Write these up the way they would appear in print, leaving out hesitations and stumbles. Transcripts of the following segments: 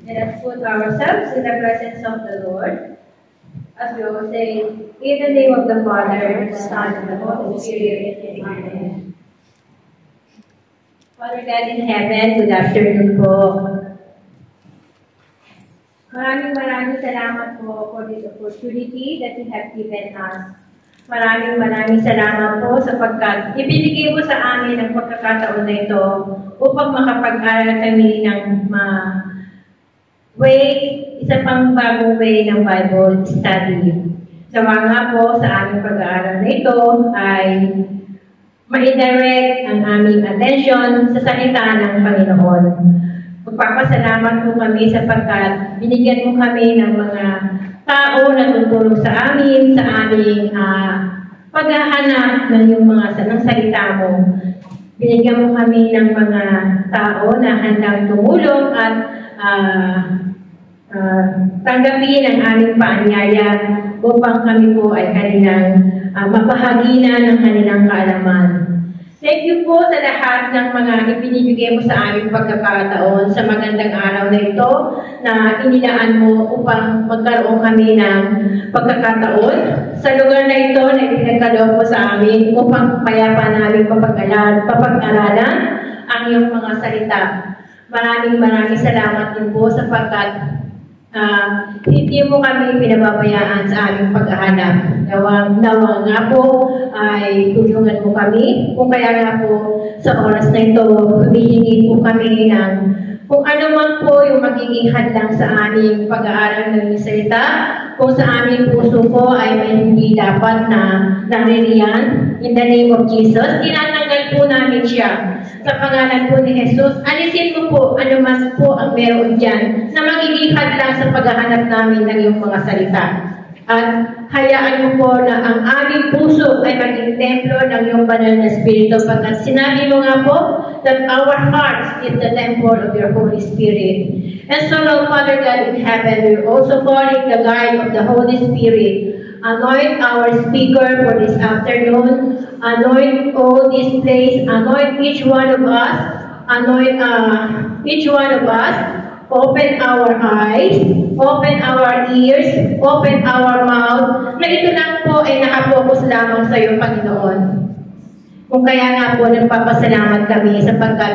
Let us put ourselves in the presence of the Lord. As we all say, in the name of the Father, the Son, and the Holy Spirit. Amen. Father God in heaven, good afternoon po. Maraming salamat po for this opportunity that you have given us. Maraming salamat po sapagkat ibinigay mo sa amin ang pagkakataon na ito upang makapag-aral kami ng isa pang bagong way ng Bible study. Sawa nga po sa aming pag-aaral na ito ay ma-direct ang aming attention sa salita ng Panginoon. Magpapasalamat po kami sapagkat binigyan mo kami ng mga tao na tutulong sa aming paghahanap ng iyong ng salita mo. Binigyan mo kami ng mga tao na handang tumulong at tanggapin ang aming paanyaya upang kami po ay kanilang mapahaginan ng kanilang kaalaman. Thank you po sa lahat ng mga ibinibigay mo sa aming pagkakataon sa magandang araw na ito na inilaan mo upang magkaroon kami ng pagkakataon sa lugar na ito na ipinagkaloob mo sa amin upang payapa namin papag-aralan ang iyong mga salita. Maraming salamat din po sapagkat hindi mo kami pinababayaan sa aming paghahanap. Nawa nga po ay tulungan mo kami. Kung kaya nga po sa oras na ito, humihingi po kami ng kung ano man po yung magiging hadlang sa aming pag-aaral ng salita, kung sa aming puso po ay may hindi dapat na naririyan, in the name of Jesus, tinatanggal po namin siya. Sa pangalan po ni Jesus, alisin mo po ano mas po ang meron dyan na magiging hadlang sa paghahanap namin ng iyong mga salita. At hayaan mo po na ang aming puso ay maging templo ng iyong banal na Espiritu. Pagkat sinabi mo nga po that our hearts is the temple of your Holy Spirit. And so, Lord Father God in heaven, we're also calling the guide of the Holy Spirit. Anoint our speaker for this afternoon. Anoint all this place. Anoint each one of us. Anoint each one of us. Open our eyes. Open our ears. Open our mouth. Na ito lang po ay nakapokus lamang sa iyo, Panginoon. Kung kaya nga po, nagpapasalamat kami sapagkat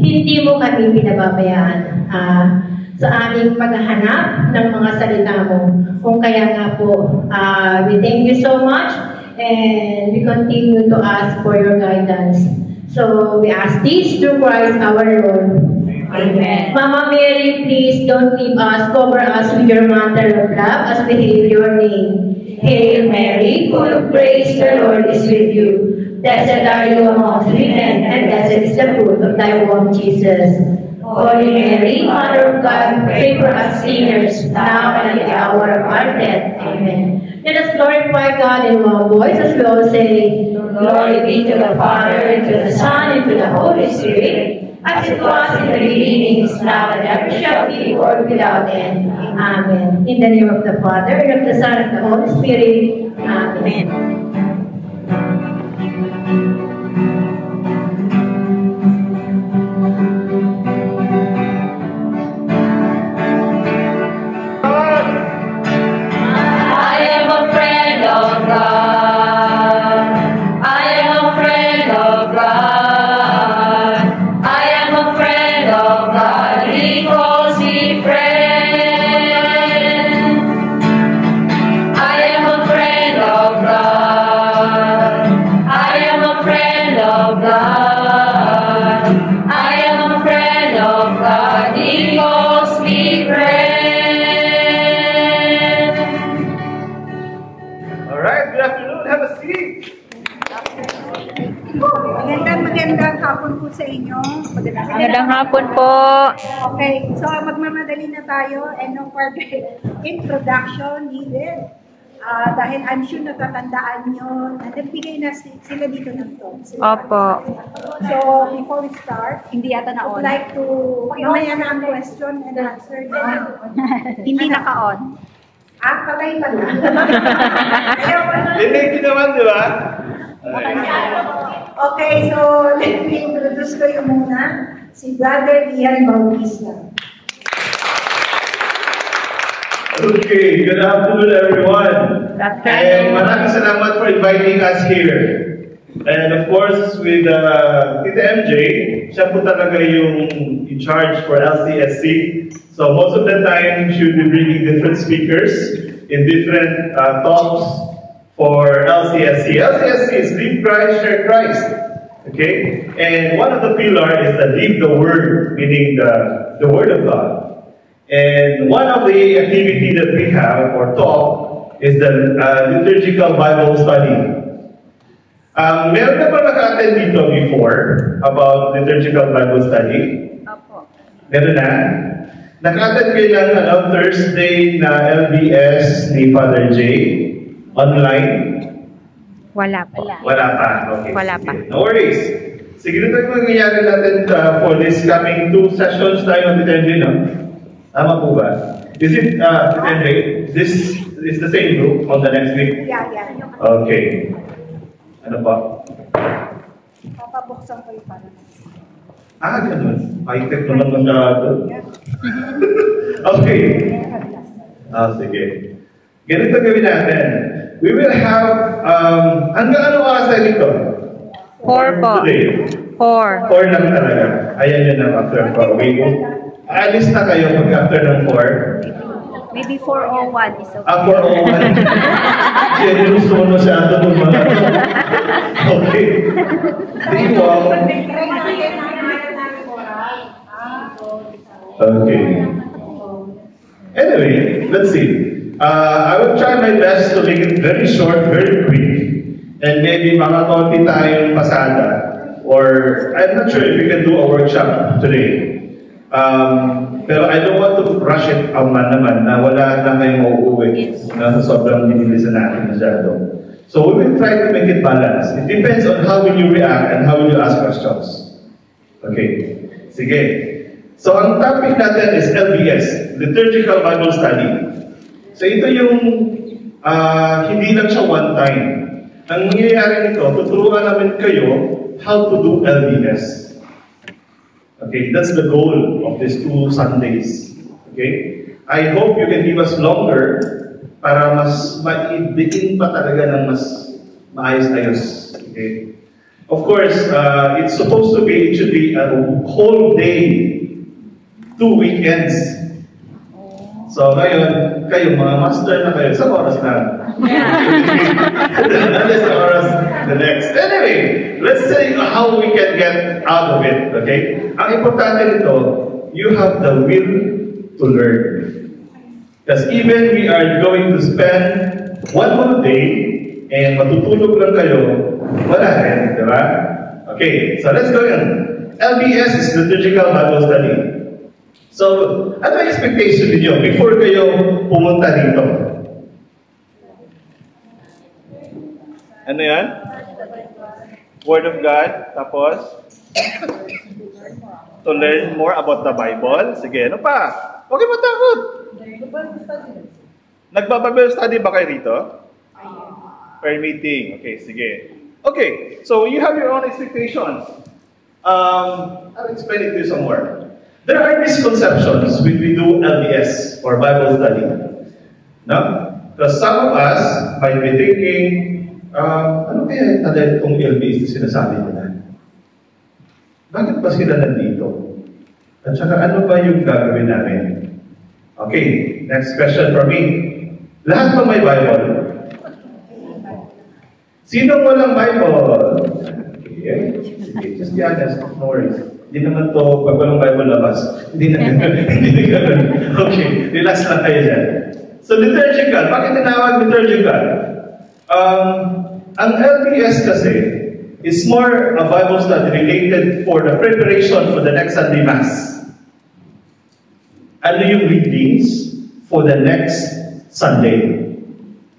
hindi mo kami pinababayaan sa aming paghahanap ng mga salita mo. Kung kaya nga po, we thank you so much and we continue to ask for your guidance. So we ask this through Christ our Lord. Amen. Mama Mary, please don't leave us. Cover us with your mantle of love as we hail your name. Hail Mary, full of grace, the Lord is with you. Blessed are you amongst women, and blessed is the fruit of thy womb, Jesus. Holy Mary, Mother of God, pray for us sinners, now and at the hour of our death. Amen. Let us glorify God in one voice as we all say, Glory be to the Father, and to the Son, and to the Holy Spirit, as it was in the beginning, is now, and ever shall be, world without end. Amen. In the name of the Father, and of the Son, and the Holy Spirit. Amen. Magandang hapon po sa inyo. Magandang hapon po. Okay, so magmamadali na tayo and no further introduction needed. Dahil I'm sure natatandaan nyo, nagbigay na sila dito ng talks. Opo. So, before we start, Hindi yata I would na-on. like to, mamaya na ang question and answer. Hindi naka-on. Patay pa na. Hindi naman, di ba? Okay, so let me introduce ko yung muna, si Brother Ian Bautista. Okay, good afternoon everyone. And maraming salamat for inviting us here. And of course, with Tita MJ, siya po talaga yung in charge for LCSC. So most of the time, she will be bringing different speakers in different talks for LCSC. LCSC is Live Christ, Share Christ. Okay? And one of the pillars is the Live the Word, meaning the Word of God. And one of the activity that we have or talk is the liturgical Bible study. Meron na ba naka-attend dito before about liturgical Bible study? Opo. Meron na? Naka-attend kayo ng Thursday na LBS ni Father J? Online? Wala pa. Wala pa. Okay. Wala sige. pa. No worries. Sige, ito yung mangyayari natin for this coming 2 sessions tayo ng Tita no? Tama po ba? Is it, this is the same group on the next week? Yeah. Okay. Ano pa? Papabuksan ko yung para. Ganun. High-tech naman masyado. Okay. Sige. Ganito gawin natin. We will have, hanggang ano oras tayo dito? 4 po. Today? 4. 4 lang talaga. Ayan yun ang after 4. Okay. Alis na kayo pag after ng 4. Maybe 4:01 is okay. 4:01. Siya gusto mo masyado ng mga. Okay. Wow. Okay. Anyway, let's see. I will try my best to make it very short, very quick. And maybe mga konti tayong pasada. Or, I'm not sure if we can do a workshop today. Pero I don't want to rush it naman na wala na kayong mauuwi na sobrang dinilisan natin masyado. So we will try to make it balanced. It depends on how will you react and how will you ask questions. Okay. Sige. So ang topic natin is LBS, Liturgical Bible Study. So ito yung hindi lang siya one time. Ang nangyayari nito, tuturuan namin kayo how to do LBS. Okay, that's the goal of these 2 Sundays. Okay? I hope you can give us longer para mas maidiin pa talaga ng mas maayos-ayos. Okay? Of course, it should be a whole day, 2 weekends. So ngayon, kayo mga master na kayo, sa oras na. That's the oras the next. Anyway, let's say how we can get out of it, okay? Ang importante nito, you have the will to learn. Because even we are going to spend 1 whole day and matutulog lang kayo, wala rin, di ba? Okay, so let's go in. LBS is Liturgical Bible Study. So, ano ang expectation niyo before kayo pumunta dito? Ano yan? Word of God, tapos to learn more about the Bible. Sige, ano pa? Huwag kayo matakot. Nagba-Bible study ba kayo dito? Prayer meeting. Okay, sige. Okay, so you have your own expectations. I'll explain it to you some more. There are misconceptions when we do LBS or Bible study. No? Because some of us might be thinking, ano kaya itong LBS na sinasabi nila? Bakit ba sila nandito? At saka ano ba yung gagawin namin? Okay, next question for me. Lahat ba may Bible? Sino walang Bible? Okay, just be honest, no worries. Hindi naman to, pag walang Bible labas. Hindi na ganun. Okay, relax lang kayo dyan. So, liturgical. Bakit tinawag liturgical? Ang LBS kasi is more a Bible study related for the preparation for the next Sunday Mass. Ano yung readings for the next Sunday?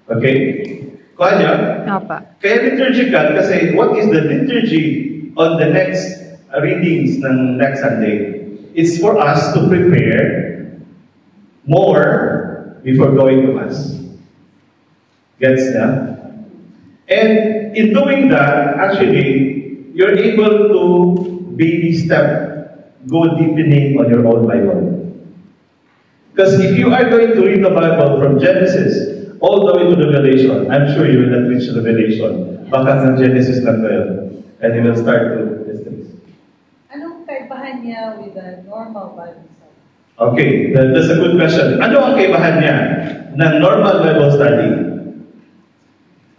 Okay? Kuha niya? Kaya liturgical kasi what is the liturgy on the next readings ng next Sunday? It's for us to prepare more before going to Mass. Gets na? And in doing that, actually, you're able to baby step, go deepening on your own Bible. Because if you are going to read the Bible from Genesis all the way to Revelation, I'm sure you will not reach Revelation. Baka ng Genesis lang kayo. And you will start to listen. Anong kaibahan niya with a normal Bible study? Okay, that's a good question. Ano ang kaibahan niya ng normal Bible study?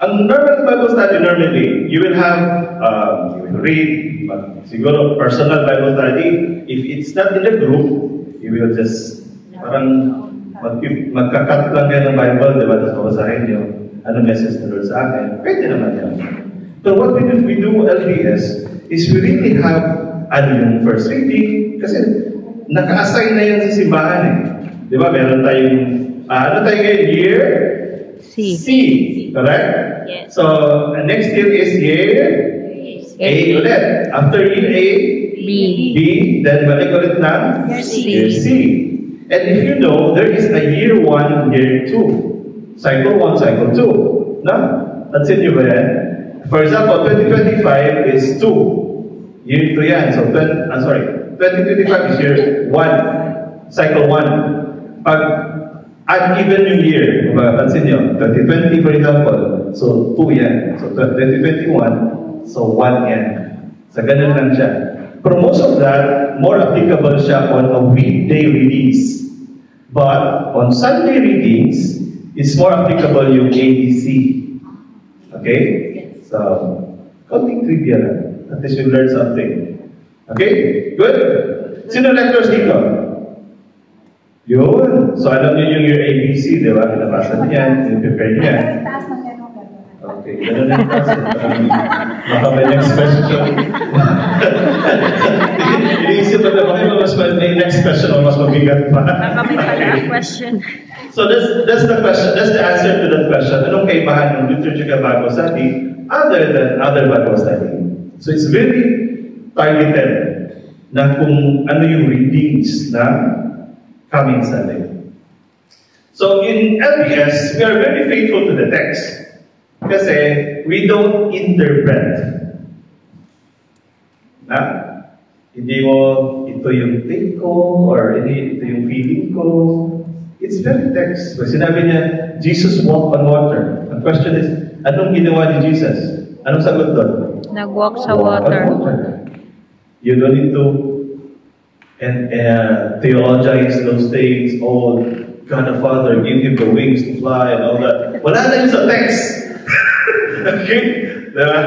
Ang normal Bible study normally, you will have, you will read, siguro personal Bible study. If it's not in the group, you will just parang magkakat lang kayo ng Bible, di ba? Tapos babasahin nyo, ano message na Lord sa akin. Pwede naman yan. So what we do LBS is we really have ano yung first reading, kasi naka-assign na yan sa simbahan eh. Di ba? Meron tayong, ano tayo ngayon? Year? C. C. Correct? Yes. So, next year is year A ulit. After year A, B. B, then balik ulit na C. year C. And if you know, there is a year 1, year 2. Cycle 1, cycle 2. No? That's it, ba yan? For example, 2025 is 2. Year 2 yan. So, 2025 is year 1. Cycle 1. Pag uneven yung year, pansin nyo, 2020 for example, so 2 yan. So 2021, so 1 yan. So ganun lang siya. But most of that, more applicable siya on a weekday readings. But on Sunday readings, it's more applicable yung ABC. Okay? So, konting trivia lang. At least you learn something. Okay? Good? Sino lectors dito? Yun. So, alam niyo yung your ABC, di ba? Pinabasa niyan, prepare niya. Pero taas ng gano'n. Okay, ganun yung process. Baka may next question. Iniisip na baka may next question o mas mabigat pa. Baka may pala question. So that's the question. That's the answer to that question. Anong kaibahan ng liturgical Bible study other than other Bible study? So it's very targeted na kung ano yung readings na coming Sunday. So in LBS, we are very faithful to the text. Kasi we don't interpret. Na? Hindi mo ito yung take ko or hindi ito yung feeling ko. It's very text. Pag sinabi niya, Jesus walked on water. Ang question is, anong ginawa ni Jesus? Anong sagot doon? Nag-walk sa Walk on water. You don't need to theologize those things. Oh, God the Father give him the wings to fly and all that. Wala na yun sa text. Okay? Diba?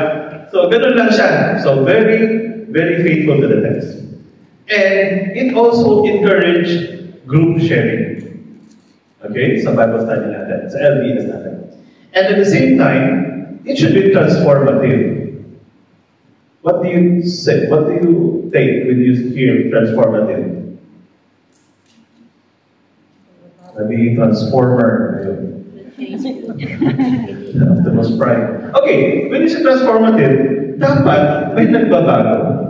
So, ganun lang siya. So, very, very faithful to the text. And it also encouraged group sharing. Okay? Sa Bible study natin. Sa LBS natin. And at the same time, it should be transformative. What do you say? What do you take when you hear transformative? Sabi, transformer. Optimus Prime. Okay, when you say transformative, dapat may nagbabago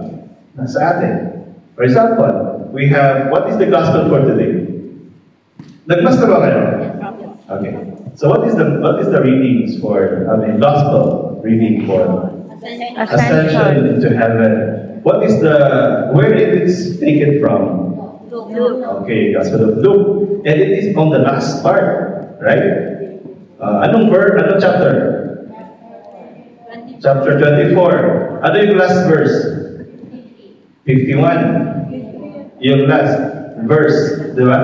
na sa atin. For example, we have, what is the gospel for today? Nagbasa ba kayo? Okay. So what is the readings for, gospel reading for? Ascension into heaven. What is where it is taken from? Luke. Okay, Gospel of Luke. And it is on the last part, right? Anong chapter? Chapter 24. Ano yung last verse? 51. Yung last verse, di ba?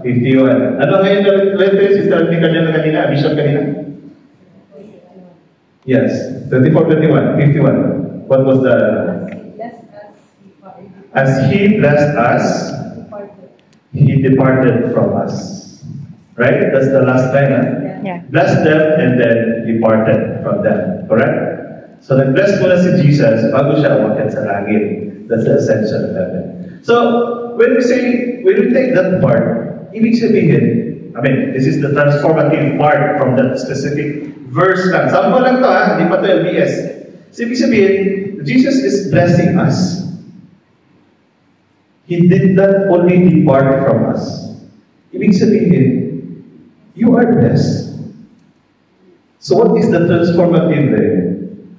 51. Ano ngayon ulit, Sister kanina, Bishop kanina? Yes, 24, 21, 51. What was the... As He blessed us, He departed from us. Right? That's the last line. Huh? Yeah. Blessed them and then departed from them. Correct? So nag-bless muna si Jesus bago siya umakyat sa langit. That's the ascension of heaven. So, when we take that part, ibig sabihin, this is the transformative part from that specific verse lang. Sample lang to hindi pa to LBS. So, ibig sabihin, Jesus is blessing us. He did not only depart from us. Ibig sabihin, you are blessed. So what is the transformative there?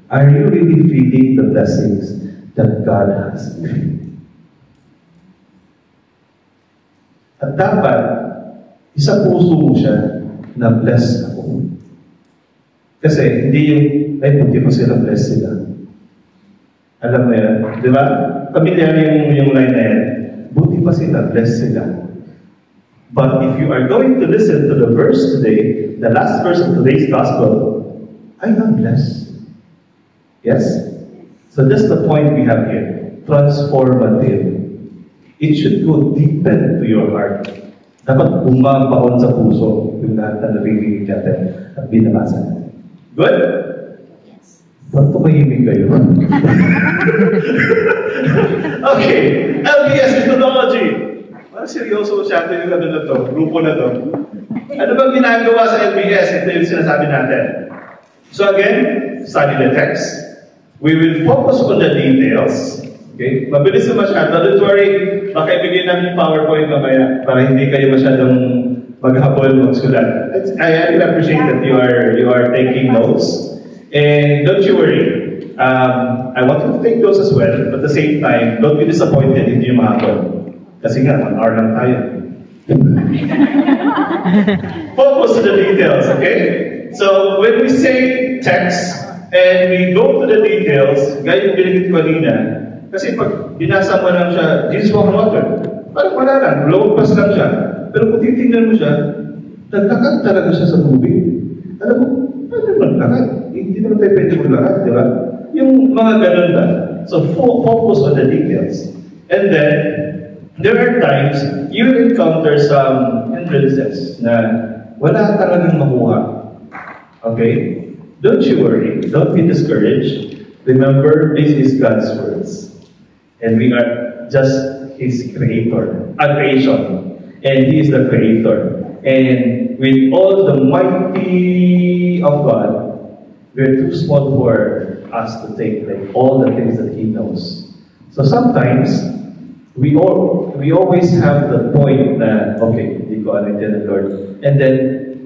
Are you really feeling the blessings that God has given? At dapat, isa puso mo siya na blessed ako. Kasi hindi yung, ay, buti pa sila, blessed sila. Alam mo yan, di ba? Pamilyar yung line na yan. Buti pa sila, blessed sila. But if you are going to listen to the verse today, the last verse of today's gospel, I am blessed. Yes? So that's the point we have here. Transformative. It should go deeper to your heart. Dapat bumabaon sa puso yung lahat na naririnig natin at binabasa natin. Good? Yes. Ba't tumahimik kayo? Okay. LBS methodology. Parang seryoso siya yung ano na to, grupo na to. Ano bang ginagawa sa LBS? Ito yung sinasabi natin. So again, study the text. We will focus on the details. Okay? Mabilis na masyado. Don't worry, baka ibigay namin yung PowerPoint mamaya para hindi kayo masyadong maghabol, magsulat. I appreciate that you are taking notes. And don't you worry. I want you to take those as well. But at the same time, don't be disappointed if you mahabol. Kasi nga, 1 hour lang tayo. Focus to the details, okay? So, when we say text, and we go to the details, gaya yung binigit ko kanina, kasi pag binasa mo lang siya, Jesus walk on water, parang wala lang, lumagpas lang siya. Pero kung titingnan mo siya, naglakad talaga siya sa tubig. Alam mo, ano naglakad? Hindi naman tayo pwede maglakad, di ba? Yung mga ganun lang. So, focus on the details. And then, there are times you will encounter some hindrances na wala talagang makuha. Okay? Don't you worry. Don't be discouraged. Remember, this is God's words. And we are just His creator, a creation. And He is the creator. And with all the mighty of God, we're too small for us to take like all the things that He knows. So sometimes, we always have the point that, okay, hindi ko alam din, Lord. And then,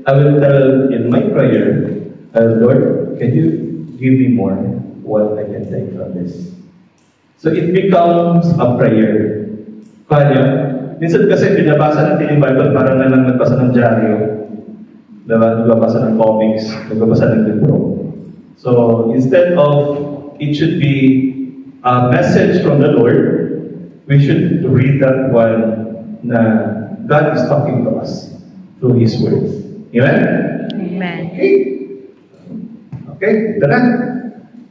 I will tell in my prayer, Lord, can you give me more what I can take from this? So it becomes a prayer. Kaya, minsan kasi binabasa natin yung Bible parang na lang nagbasa ng dyaryo. Diba? Nagbabasa ng comics, nagbabasa ng libro. So instead of it should be a message from the Lord, we should read that one na God is talking to us through His words. Amen? Amen. Okay. Okay, ito na.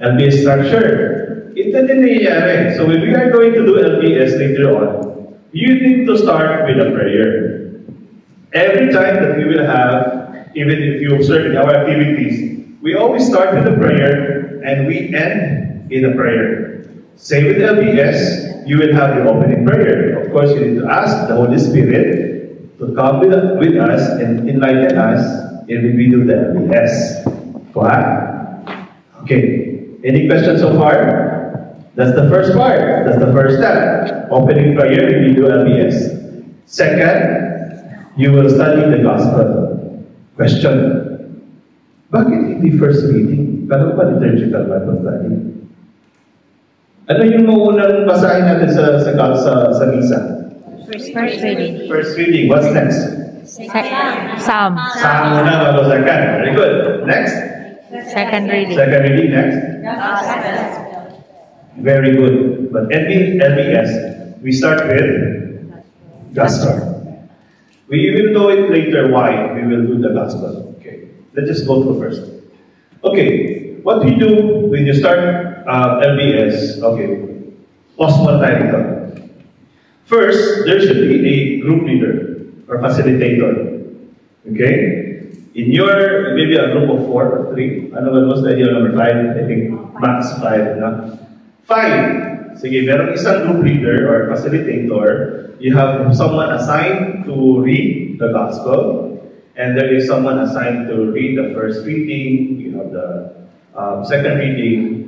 LBS structure. Ito din nangyayari. So when we are going to do LBS later on, you need to start with a prayer. Every time that we will have, even if you observe in our activities, we always start with a prayer and we end in a prayer. Same with LBS, you will have the opening prayer. Of course, you need to ask the Holy Spirit to come with us and enlighten us when we do the LBS. What? Okay. Any questions so far? That's the first part. That's the first step. Opening prayer when you do LBS. Second, you will study the gospel. Question. Bakit hindi first reading? Kano ba liturgical Bible study? Ano yung maunang basahin natin sa misa? First reading. First reading. What's next? Psalm. Psalm muna babasakan. Very good. Next? Second reading. Second reading. Next? Very good. But LBS, we start with gospel. We will know it later why we will do the gospel. Okay. Let's just go through first. Okay. What we do when you start LBS, okay. Pause muna tayo dito. First, there should be a group leader or facilitator. Okay? In your, maybe a group of 4 or 3. Ano ba, what's the ideal number? 5? I think max 5. No? 5. Sige, merong isang group leader or facilitator. You have someone assigned to read the gospel. And there is someone assigned to read the first reading. You have the second reading.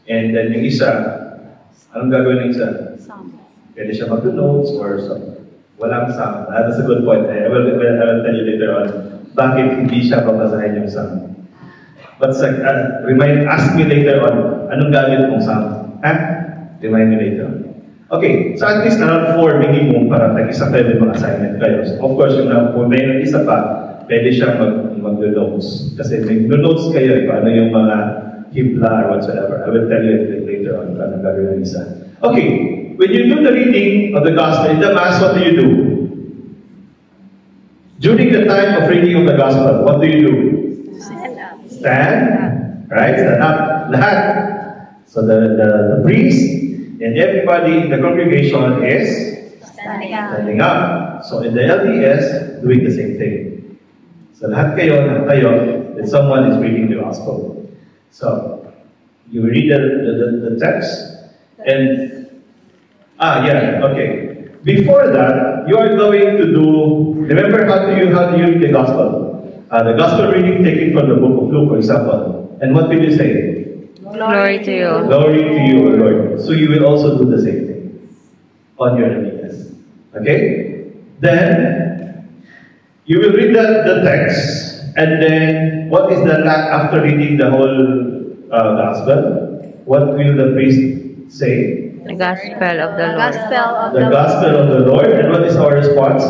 And then yung isa, anong gagawin ng isa? Pwede siya mag-notes or some. Walang sum. That's a good point. I will tell you later on bakit hindi siya babasahin yung sum. But ask me later on, anong gamit mong sum? Ha? Remind me later on. Okay, so at least around 4 minimum para tag-isa kayo may mga assignment kayo. So of course, kung may isa pa, pwede siya mag-notes. Kasi may notes kayo, paano yung mga hibla or whatsoever. I will tell you later on paano gagawin yung isa. Okay, when you do the reading of the Gospel, in the Mass, what do you do? During the time of reading of the Gospel, what do you do? Stand, right? Stand up. Lahat. So the priest and everybody in the congregation is standing up. So in the LDS, doing the same thing. So lahat kayo, and someone is reading the Gospel. So you read the text, and okay. Before that, you are going to do. Remember how do you read the Gospel? The Gospel reading taken from the book of Luke, for example. And what will you say? Glory to you. Glory to you, O Lord. So you will also do the same thing on your LDS. Okay? Then you will read the text, and then what is the after reading the whole Gospel? What will the priest say? The Gospel of the Lord. The Gospel of the Lord. And what is our response?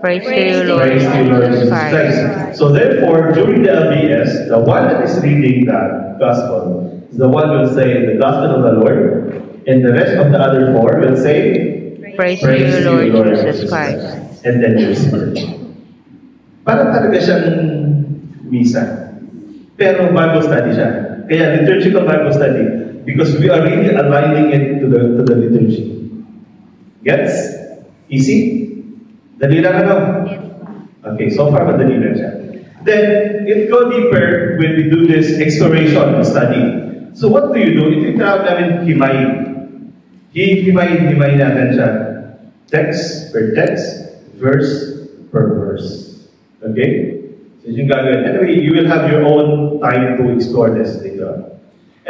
Praise to you, Lord Praise to you, Lord Jesus Jesus Christ. Christ. So therefore, during the LDS, the one that is reading that Gospel is the one who will say the Gospel of the Lord, and the rest of the other 4 will say Praise to you, Lord Jesus Christ. And then you receive. Parang talaga siyang misa. Pero Bible study siya. Kaya liturgical Bible study, because we are really aligning it to the liturgy. Gets? Easy? Dali lang ano? Okay, so far madali lang siya. Then, it go deeper when we do this exploration study. So what do? Ito tawag namin himayin. Himayin natin siya. Text per text, verse per verse. Okay? So yung gagawin. Anyway, you will have your own time to explore this later on.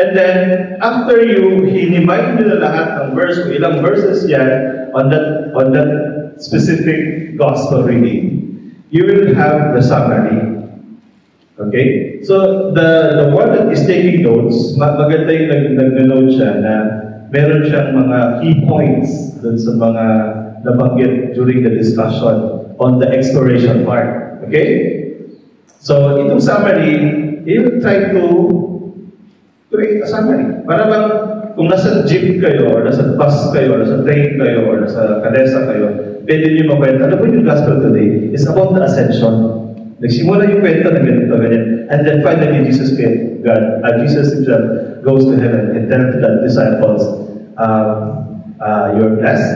And then, after you hinimayin nila lahat ng verse, ilang verses yan on that specific gospel reading, you will have the summary. Okay? So, the one that is taking notes, maganda yung nag-note siya na meron siyang mga key points dun sa mga nabanggit during the discussion on the exploration part. Okay? So, itong summary, you will try to create a summary. Para bang kung nasa jeep kayo, or nasa bus kayo, or nasa train kayo, or nasa kalesa kayo, pwede nyo makwenta. Ano po yung gospel today? It's about the ascension. Nagsimula yung kwenta na ganito, ganyan. And then finally, Jesus himself goes to heaven and tells the disciples, you're blessed,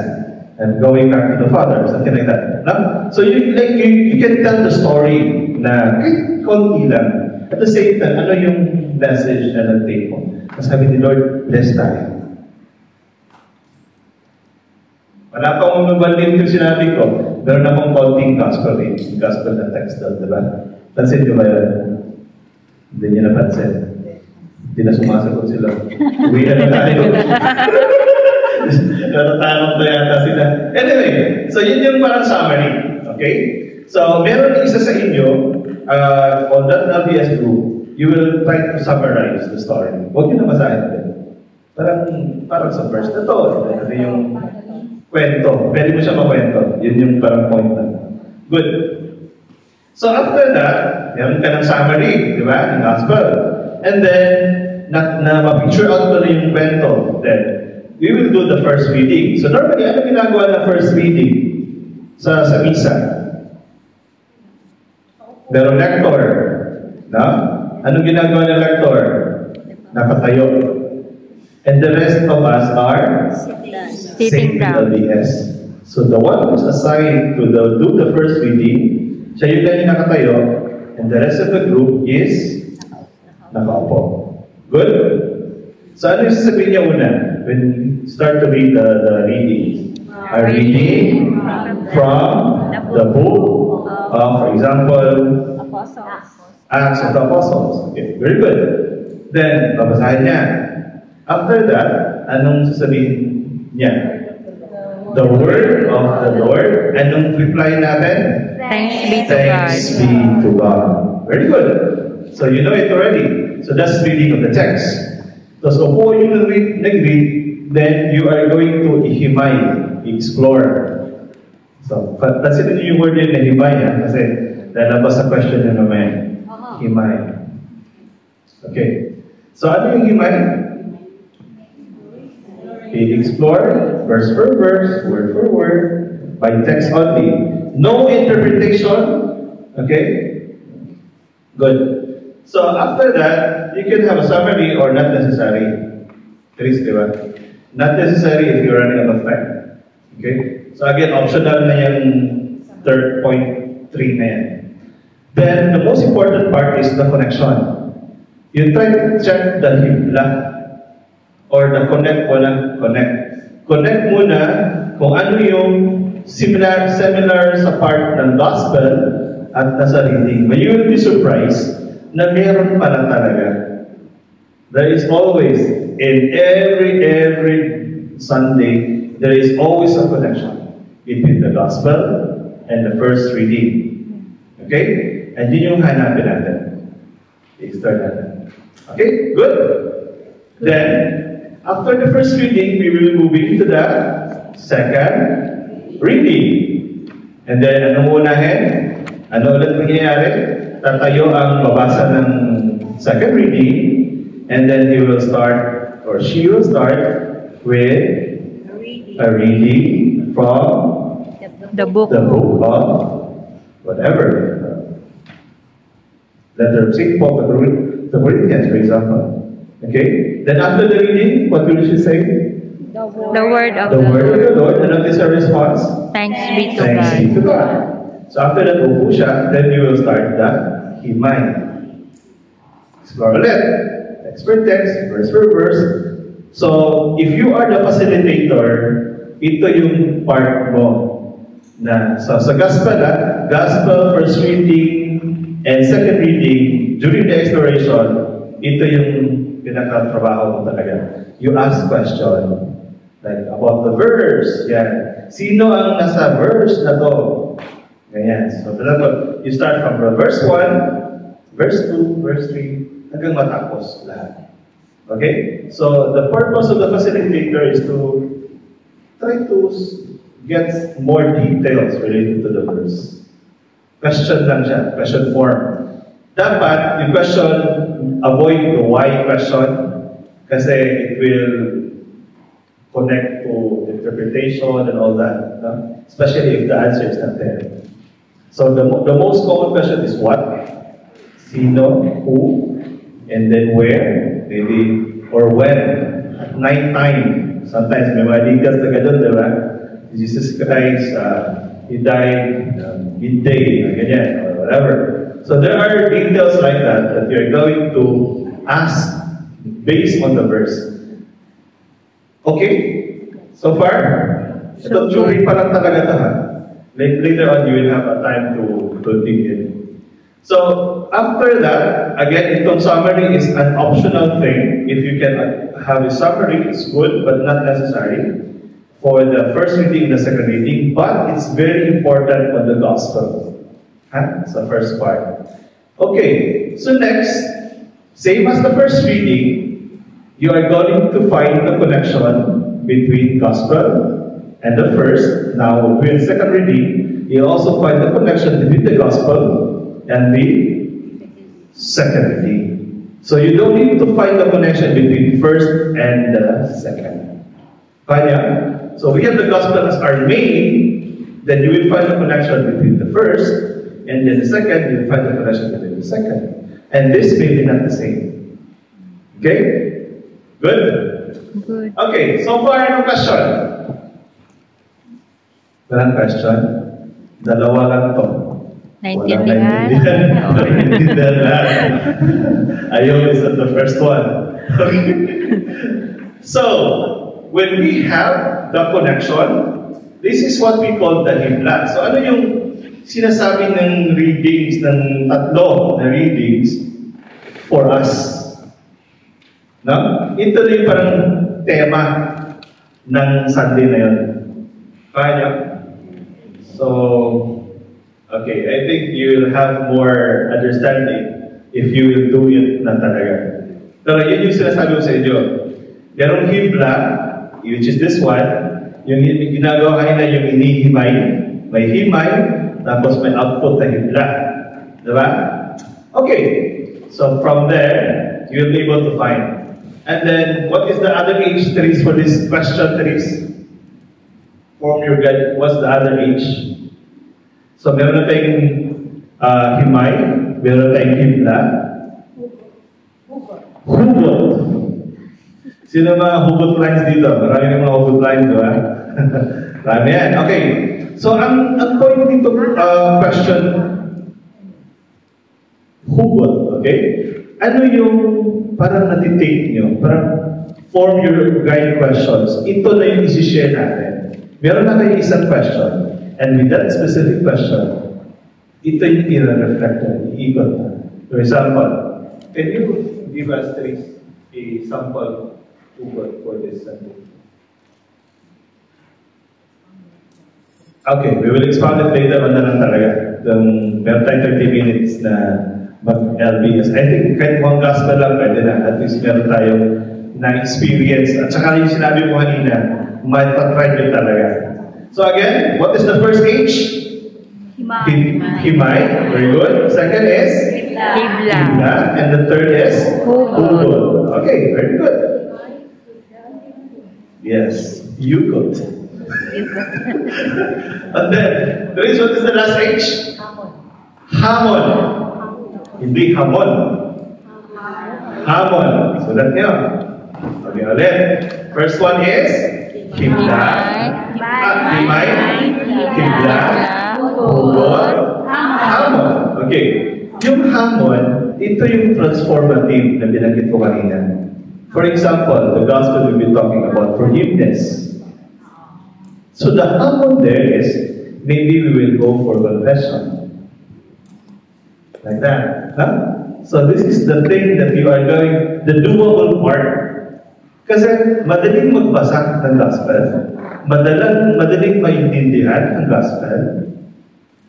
and going back to the Father, something like that. No? So you can tell the story na konti lang. At the same time, ano yung message na nag-take mo? Sabi ni Lord, bless tayo. Wala pa akong mabalin yung sinabi ko. Meron akong konting gospel reading. Gospel na text doon, di ba? Pansin nyo ba yun? Hindi nyo napansin. Hindi na sumasagot sila. Uwi na tayo. Natatanong na yata sila. Anyway, so yun yung parang summary. Okay? So, meron isa sa inyo, on that LDS group, you will try to summarize the story. Huwag nyo na masahin din. Parang sa verse na to. Ito yung kwento. Pwede mo siya makwento. Yun yung parang point na. Good. So after that, meron ka ng summary, di ba? Ng gospel. And then, ma-picture out mo na yung kwento. Then, we will do the first reading. So normally, ano ginagawa ng first reading sa misa? Merong lector. No? Anong ginagawa ng lector? Nakatayo. And the rest of us are Sitting down. LDS. So the one who's assigned to do the first reading, siya yung ganyan nakatayo, and the rest of the group is nakaupo. Good? So ano yung sasabihin niya una when you start to read the reading? A reading from the book of, for example, Acts of the Apostles. Okay, very good. Then, babasahin niya. After that, anong sasabihin niya? The word of the Lord. Anong reply natin? Thanks be to God. Thanks be to God. Very good. So you know it already. So that's reading of the text. Tapos upo yung nag-read, then you are going to ihimay, explore. So, pansin niyo yung word yun na himay, ha? Kasi lalabas sa question na naman. Himay. Okay. So, ano yung himay? Explore, verse for verse, word for word, by text only. No interpretation. Okay? Good. So, after that, you can have a summary or not necessary. Chris, di ba? Not necessary if you're running out of time. Okay? So again, optional na yung 3.3 na yan. Then, the most important part is the connection. You try to check the hibla or the connect muna. Connect muna kung ano yung similar sa part ng gospel at nasa reading. But you will be surprised na meron pala talaga. There is always, in every Sunday, there is always a connection between the gospel and the first reading. Okay? And yun yung hanapin natin. I-start natin. Okay? Good? Then, after the first reading, we will move into the second reading. And then, ano unahin? Ano ulit mangyayari? Tatayo ang babasa ng second reading. And then he will start, or she will start with a reading from The book. of whatever. Letter of St. Paul to Corinthians, for example. Okay? Then after the reading, what will she say? The word of The the word of Lord. the Lord. And what is her response? Thanks be to Thanks be God. to God. So after that, upo siya, then you will start the himay. Explore ulit. Text per text, verse per verse. So, if you are the facilitator, ito yung part mo. Na, so, sa gospel, gospel, first reading, and second reading, during the exploration, ito yung pinaka-trabaho mo talaga. You ask question, like about the verse, yan. Sino ang nasa verse na to? Ganyan. So, you start from verse 1, verse 2, verse 3, hanggang matapos lahat. Okay? So, the purpose of the facilitator is to try to get more details related to the verse. Question lang siya, question form. Dapat, yung question, avoid the why question kasi it will connect to interpretation and all that. No? Especially if the answer is not there. So, the most common question is what? Sino, who, and then where, maybe, or when, at night time. Sometimes may mga details na gano'n, di ba? Jesus Christ, He died midday, ganyan, or whatever. So there are details like that you're going to ask based on the verse. Okay? So far? Ito, theory pa lang talaga ito, ha? Later on, you will have a time to dig in. So, after that, again, itong summary is an optional thing. If you can have a summary, it's good, but not necessary for the first reading and the second reading, but it's very important for the gospel. Huh? It's the first part. Okay, so next, same as the first reading, you are going to find the connection between gospel and the first. Now, with the second reading, you also find the connection between the gospel and the second reading. So you don't need to find the connection between first and the second. Kaya? So we have the gospel as our main, then you will find the connection between the first, and then the second, you will find the connection between the second. And this may be not the same. Okay? Good? Good. Okay, so far, no question? Walang question? Dalawa lang to. Naintindihan? Naintindihan lahat. Ayaw is the first one. So, when we have the connection, this is what we call the himla. So, ano yung sinasabi ng readings, ng tatlo na readings for us? No? Ito na yung parang tema ng Sunday na yun. Kaya? So, okay, I think you will have more understanding if you will do it na talaga. Pero yun yung sinasabi ko sa inyo. Ganong himla, which is this one, yung ginagawa kanina yung inihimay, may himay, tapos may output na himla. Diba? Okay, so from there, you'll be able to find. And then, what is the other age, Therese, for this question, Therese? Form your guide, what's the other age? So, meron na tayong himay, meron na tayong himla. Hugot. Sino mga hugot lines dito? Marami ng mga hugot lines, di ba? Marami yan. Okay. So, ang point dito, question, hugot, okay? Ano yung parang natitake nyo? Parang form your guide questions. Ito na yung isi-share natin. Meron na kayo isang question. And with that specific question, ito yung i-reflect na, i-ikot na. For example, can you give us a sample for this sentence? Okay, we will expound it later on na lang talaga. Meron tayong 30 minutes na mag-LBS. I think kahit one gospel lang pwede na. At least meron tayong na-experience. At saka yung sinabi mo kanina, matatry nyo talaga. So again, what is the first H? Himay. Very good. Second is? Himla. And the third is? Hugot. Okay, very good. Yes, you could. And then, Therese, what is the last H? Hamon. Hindi hamon. Hamon. So that nyo. Okay, ulit. First one is himla. Himay. Himla. Hugot. Hamon. Okay. Yung hamon, ito yung transformative na binanggit ko kanina. For example, the gospel we've been talking about forgiveness. So the hamon there is, maybe we will go for confession. Like that. Huh? So this is the thing that you are going, the doable part. Kasi madaling magbasa ng gospel, madaling maintindihan ng gospel,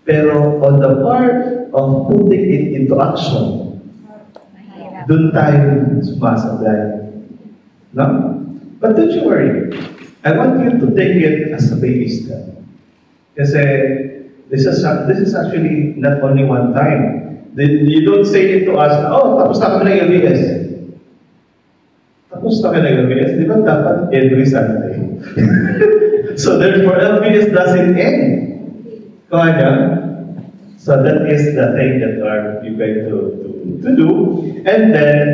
pero on the part of putting it into action, dun tayo sumasablay. No? But don't you worry. I want you to take it as a baby step. Kasi this is actually not only one time. You don't say it to us, oh, tapos na kami ng LBS. Tapos na kami ng LBS, di ba dapat every Sunday? So therefore, LBS doesn't end. Kaya, so that is the thing that you're going to do. And then,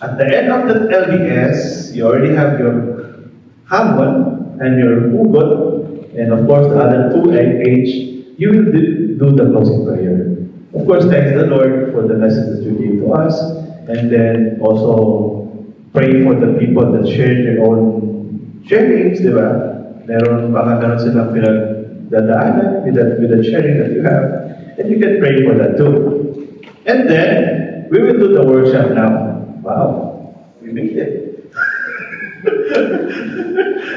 at the end of the LBS, you already have your hamon and your hugot, and of course the other two H, you will do the closing prayer. Of course, thanks the Lord for the message that you gave to us, and then also pray for the people that shared their own sharings, di ba? Meron silang pinagdadaanan with the sharing that you have, and you can pray for that too. And then, we will do the workshop now. Wow, we made it.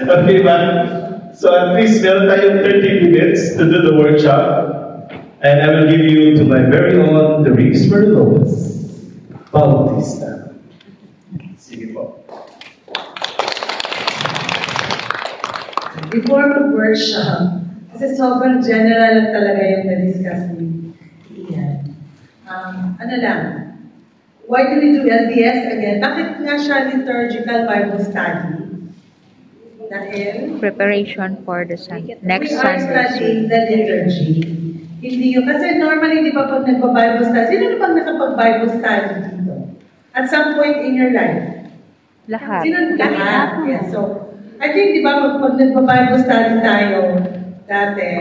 Okay, man. So at least meron tayong 30 minutes to do the workshop. And I will give you to my very own Therese Merlopez Bautista. Sige po. Before mag-workshop, kasi sobrang general lang talaga yung na-discuss ni Ian. Ano lang, why do we do LDS again? Bakit nga siya liturgical Bible study? Dahil Preparation for the next we are Sunday. studying the liturgy. Hindi yun. Kasi normally, di ba pag nagpa-Bible study, sino na bang nakapag-Bible study dito? At some point in your life? Lahat. Sino? Lahat. Yeah. So, I think, di ba, pag nagpa-Bible study tayo, dati,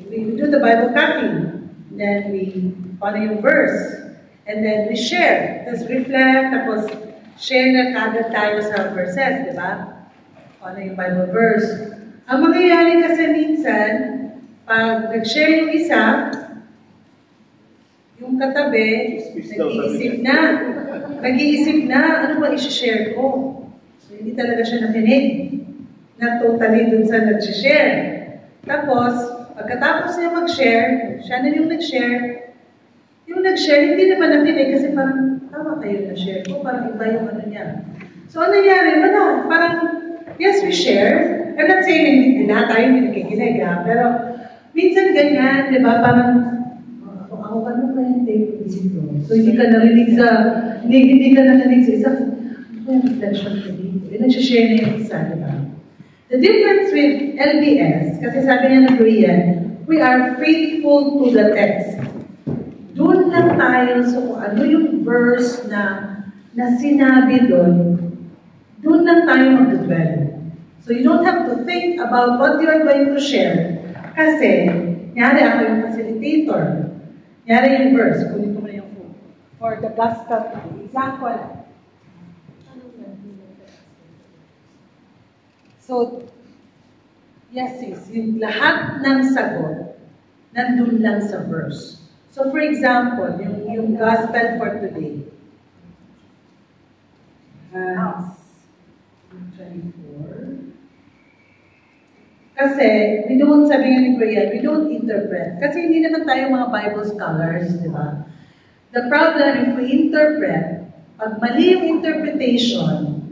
we do the Bible cutting. Then we follow yung verse. And then we share. Tapos reflect. Tapos share na kagad tayo sa verses, di ba? Follow yung Bible verse. Ang mangyayari kasi minsan, pag nag-share yung isa, yung katabi, nag-iisip na, ano ba i-share ko? So, hindi talaga siya nakinig na totally dun sa nag-share. Tapos, pagkatapos niya mag-share, siya na yung nag-share, hindi naman nakinig kasi parang, tama kayo na-share ko, parang iba yung ano niya. So, ano nangyari? Wala, parang yes, we share. I'm not saying hindi lahat tayo pinakikinig, pero minsan ganyan, di ba, parang, ako ba nung kaya tape dito? So, hindi ka narinig sa isang, ano yung reflection ko dito? Nagsishare na yung isa, di ba? The difference with LDS, kasi sabi niya ng Korean, we are faithful to the text. Doon lang tayo sa kung ano yung verse na sinabi doon lang tayo mag-dwell. So you don't have to think about what you are going to share. Kasi, nyari ako yung facilitator. Nyari yung verse, kunin ko na yung for the gospel. Example. So, yes sis, yung lahat ng sagot, nandun lang sa verse. So for example, yung gospel for today. 24. Kasi, we don't, sabi nga ni Brian, we don't interpret. Kasi hindi naman tayo mga Bible scholars, di ba? The problem, if we interpret, pag mali yung interpretation,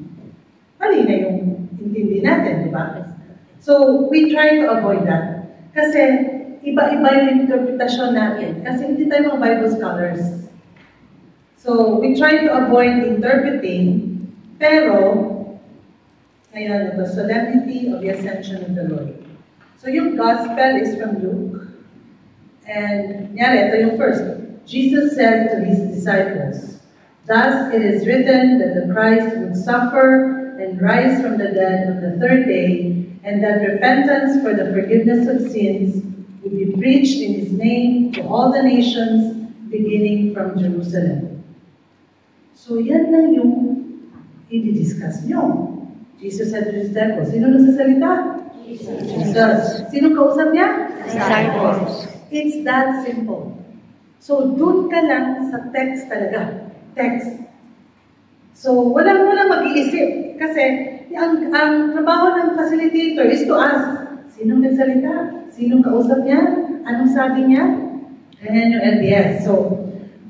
mali na yung intindi natin, di ba? So, we try to avoid that. Kasi, iba-iba yung interpretasyon natin. Kasi hindi tayo mga Bible scholars. So, we try to avoid interpreting, pero, ngayon, the solemnity of the ascension of the Lord. So, yung gospel is from Luke. And, ito yung first. Jesus said to his disciples, "Thus it is written that the Christ would suffer and rise from the dead on the third day, and that repentance for the forgiveness of sins would be preached in his name to all the nations, beginning from Jerusalem." So, yan lang yung i-discuss nyo. Jesus said to his disciples, sino nagsasalita? Jesus. Sino kausap niya? Disciples. It's that simple. So, dun ka lang sa text talaga. Text. So, walang mag-iisip. Kasi, ang trabaho ng facilitator is to ask, sinong nagsalita? Sinong kausap niya? Anong sabi niya? And yung LDS. So,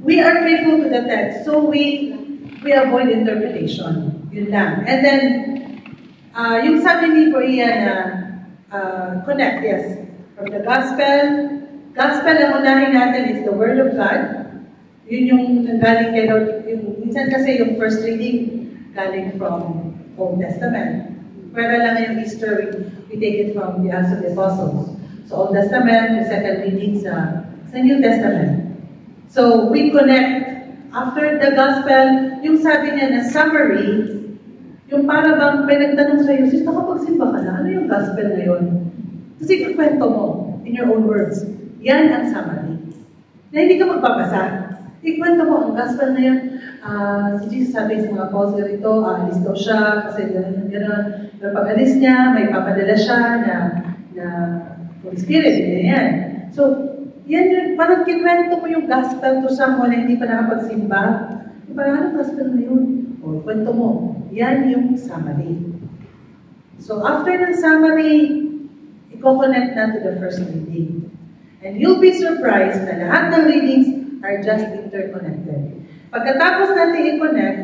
we are faithful to the text. So, we avoid interpretation. Yun lang. And then, yung sabi ni Korea na connect, yes. From the gospel ang unahin natin is the Word of God. Yun yung galing kay Lord. Minsan kasi yung first reading galing from Old Testament. Pero lang yung Easter, we take it from the Acts of the Apostles. So Old Testament, yung second reading sa New Testament. So we connect. After the gospel, yung sabi niya na summary, yung para bang may nagtanong sa'yo, sis, nakapagsimba ka na, ano yung gospel na yun? Kasi ikwento mo, in your own words. Yan ang summary. Na hindi ka magbabasa. Ikwento mo, ang gospel na yun, si Jesus sabi sa mga apostles rito, alis daw siya, kasi gano'n. Pero pag alis niya, may papadala siya na Holy Spirit, yan. So, yan yun, parang kinwento mo yung gospel to someone na hindi pa nakapagsimba. Parang anong gospel na yun? O, kwento mo. Yan yung summary. So, after ng summary, i-connect na to the first reading. And you'll be surprised na lahat ng readings are just interconnected. Pagkatapos natin i-connect,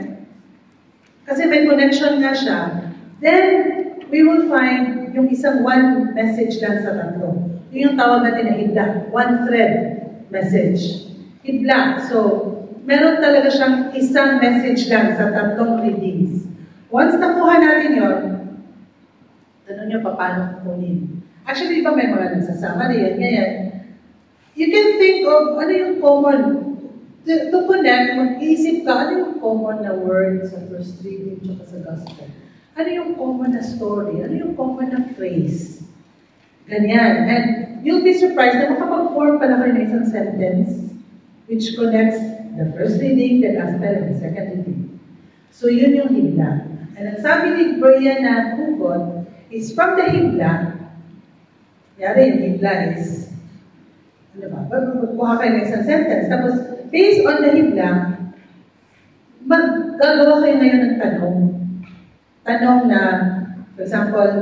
kasi may connection nga siya, then we will find yung isang one message lang sa tatlo. Yung tawag natin na hibla. One thread message. Hibla. So, meron talaga siyang isang message lang sa tatlong readings. Once nakuha natin yon, tanong nyo pa paano kukunin. Actually, di ba may mga nagsasama na yan, ganyan. You can think of ano yung common. To connect, mag-iisip ka, ano yung common na word sa first reading at sa gospel? Ano yung common na story? Ano yung common na phrase? Ganyan. And you'll be surprised na makapag-form pala kayo ng isang sentence which connects the first reading, the gospel, and the second reading. So yun yung hibla. And ang sabi ni Brian na hugot is from the hibla. Yari yung hibla is, ano ba? Magkuha kayo ng isang sentence. Tapos, based on the hibla, maggagawa kayo ngayon ng tanong. Tanong na, for example,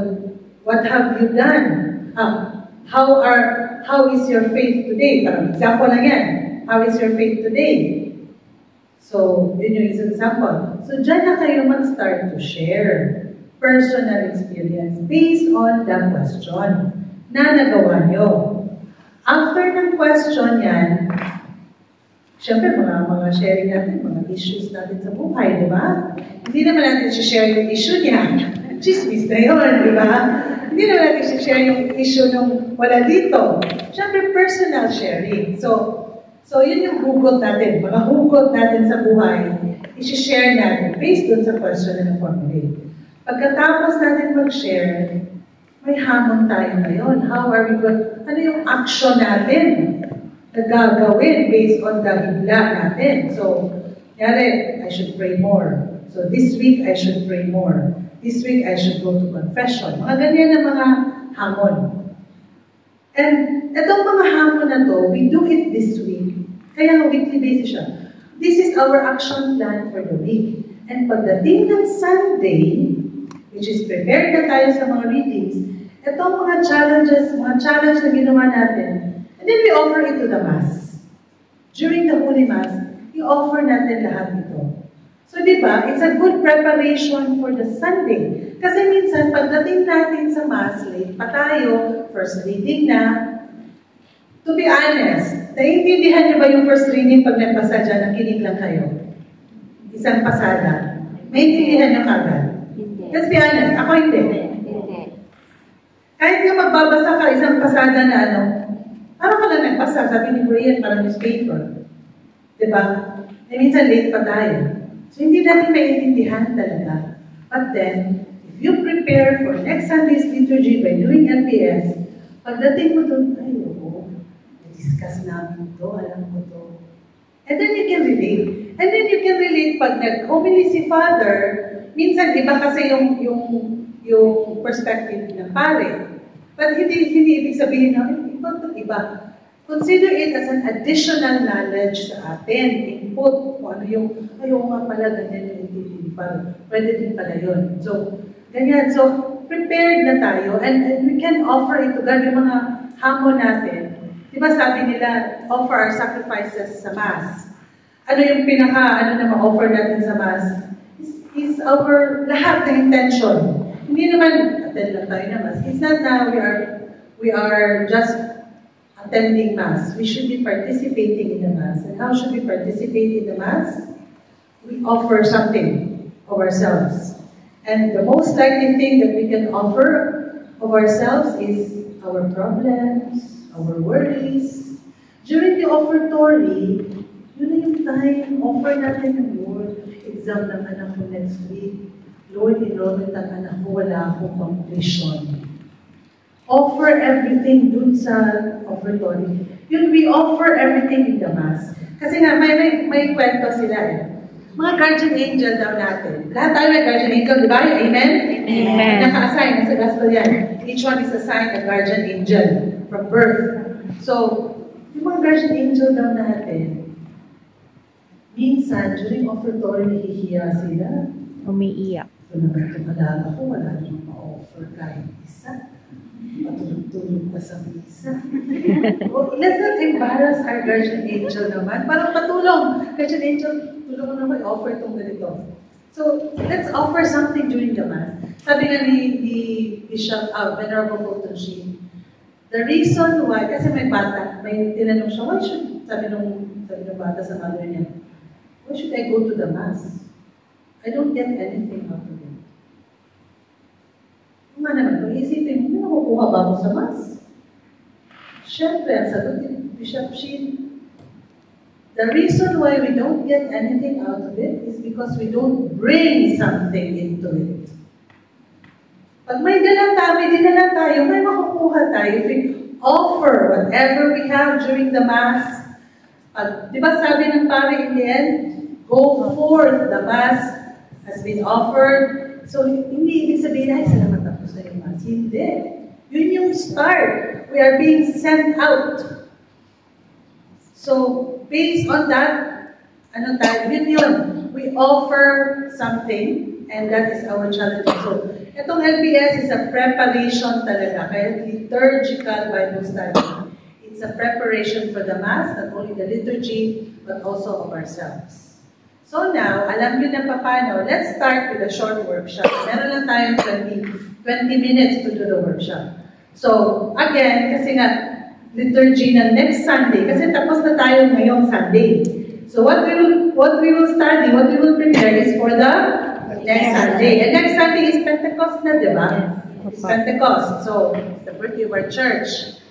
what have you done? How is your faith today? Parang example lang yan. How is your faith today? So, yun yung isang example. So, dyan na kayo mag-start to share. personal experience based on the question na nagawa nyo. After ng question yan, syempre mga sharing natin, mga issues natin sa buhay, di ba? Hindi naman natin share yung issue niya. Chismis na yun, di ba? Hindi naman natin share yung issue nung wala dito. Syempre, personal sharing. So yun yung hugot natin, mga hugot natin sa buhay, i-share natin based dun sa question na formulate. Pagkatapos natin mag-share, may hamon tayo ngayon. How are we going? Ano yung action natin na gagawin based on the higla natin? So, yari, I should pray more. So this week, I should pray more. This week, I should go to confession. Mga ganyan na mga hamon. And itong mga hamon na to, we do it this week. Kaya weekly basis siya. This is our action plan for the week. And pagdating ng Sunday, which is prepared na tayo sa mga readings, itong mga challenge na ginawa natin, and then we offer it to the Mass. During the Holy Mass, i-offer natin lahat ito. So, di ba, it's a good preparation for the Sunday. Kasi minsan, pagdating natin sa Mass, late pa tayo, first reading na. To be honest, naiintindihan niyo ba yung first reading pag nagbasa dyan, nakinig lang kayo? Isang pasada. Naiintindihan niyo kagad? Let's be honest, ako hindi. Kahit yung magbabasa ka, isang pasada na ano, parang ka lang nagbasa, sabi ni Brian, parang newspaper. Diba? Eh, minsan late pa tayo. So, hindi natin maintindihan talaga. But then, if you prepare for next Sunday's liturgy by doing LPS, pagdating mo doon, ay, oo, discuss namin ito, alam mo ito. And then you can relate. And then you can relate pag nag-homily si Father, minsan iba kasi yung perspective ng pare. But hindi ibig sabihin na, iba. Consider it as an additional knowledge sa atin. Input kung ano yung, ayaw nga pala, ganyan yung hindi pa. Pwede din pala yun. So, ganyan. So, prepared na tayo and we can offer it to God yung mga hamon natin. Diba sabi nila, offer our sacrifices sa Mass. Ano yung na ma-offer natin sa Mass? Is our lahat ng intention. Hindi naman, attend lang tayo na Mass. It's not na we are just attending Mass. We should be participating in the Mass. And how should we participate in the Mass? We offer something of ourselves. And the most likely thing that we can offer of ourselves is our problems, our worries. During the offertory, yun na yung time, offer natin ng Lord. Exam ng anak ko next week. Lord, enrollment ng anak ko, wala akong completion. Offer everything dun sa offertory. Yun, we offer everything in the Mass. Kasi nga, may kwento sila eh. Mga guardian angel daw natin. Lahat tayo may guardian angel, di ba? Amen? Amen. Naka-assign sa gospel yan. Each one is assigned a guardian angel from birth. So, yung mga guardian angel daw natin, minsan, during offertory, nahihiya sila. Umiiyak. Ito naman itong alaga ko, wala nang ma-offer kahit isa. Matulog-tulog pa sa misa. Let's not embarrass our guardian angel naman. Parang patulong. Guardian angel, tulong mo naman, offer itong ganito. So, let's offer something during the Mass. Sabi nga ni Bishop Venerable Fulton Sheen, the reason why, kasi may bata, may tinanong siya, why should, sabi ng bata sa mother niya, why should I go to the Mass? I don't get anything out of it. Kung naman, kung isipin mo, nakukuha ba mo sa Mass? Siyempre, ang sagot ni Bishop Sheen, the reason why we don't get anything out of it is because we don't bring something into it. Pag may dinala tayo, may makukuha tayo. If we offer whatever we have during the Mass, di ba sabi ng pare in the end, go forth, the Mass has been offered. So, hindi ibig sabihin, ay, salamat tapos na yung Mass. Hindi. Yun yung start. We are being sent out. So, based on that, yun. We offer something, and that is our challenge. So, itong LPS is a preparation talaga. Kaya liturgical Bible study. It's a preparation for the Mass, not only the liturgy, but also of ourselves. So now, alam nyo na paano. Let's start with a short workshop. Meron lang tayong 20 minutes to do the workshop. So, again, kasi nga, liturgy na next Sunday, kasi tapos na tayo ngayong Sunday. So what we will study, what we will prepare is for the next Sunday. And next Sunday is Pentecost na, di ba? It's Pentecost. So, it's the birthday of our church.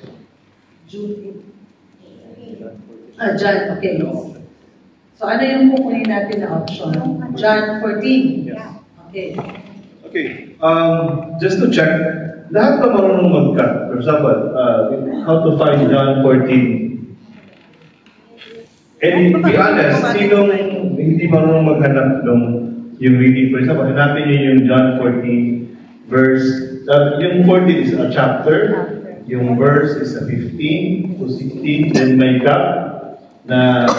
John, okay. So, ano yung kukunin natin na option? John 14. Yes. Okay. Okay. Just to check, lahat ba marunong mag-cut? For example, how to find John 14? And to be honest, sinong hindi marunong maghanap ng yung reading? For example, hanapin niyo yung John 14 verse, yung 14 is a chapter, yung verse is a 15 to 16, then may gap na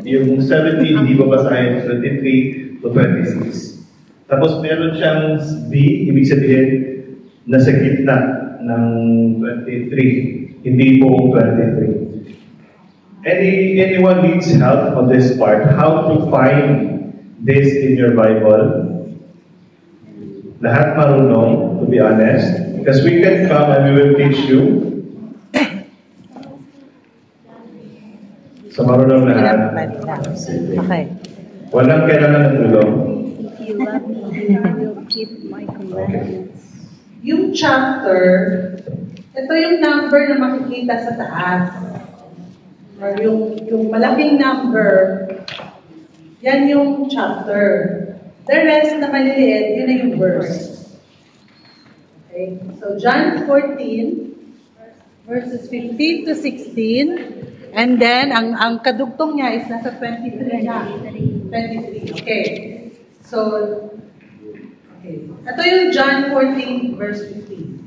yung 17 hindi babasahin, 23 to 26. Tapos meron siyang B, ibig sabihin, nasa gitna ng 23, hindi po 23. Anyone needs help on this part, how to find this in your Bible? Lahat marunong, to be honest, because we can come and we will teach you. So marunong lahat. Okay. Walang kailangan ng tulong. If you love me, you will keep my commandments. Yung chapter, ito yung number na makikita sa taas. Or yung malaking number, yan yung chapter. The rest na maliliit, yun na yung verse. Okay? So, John 14, verses 15 to 16. And then, ang kadugtong niya is nasa 23 na. 23. Okay. So, okay. Ito yung John 14, verse 15.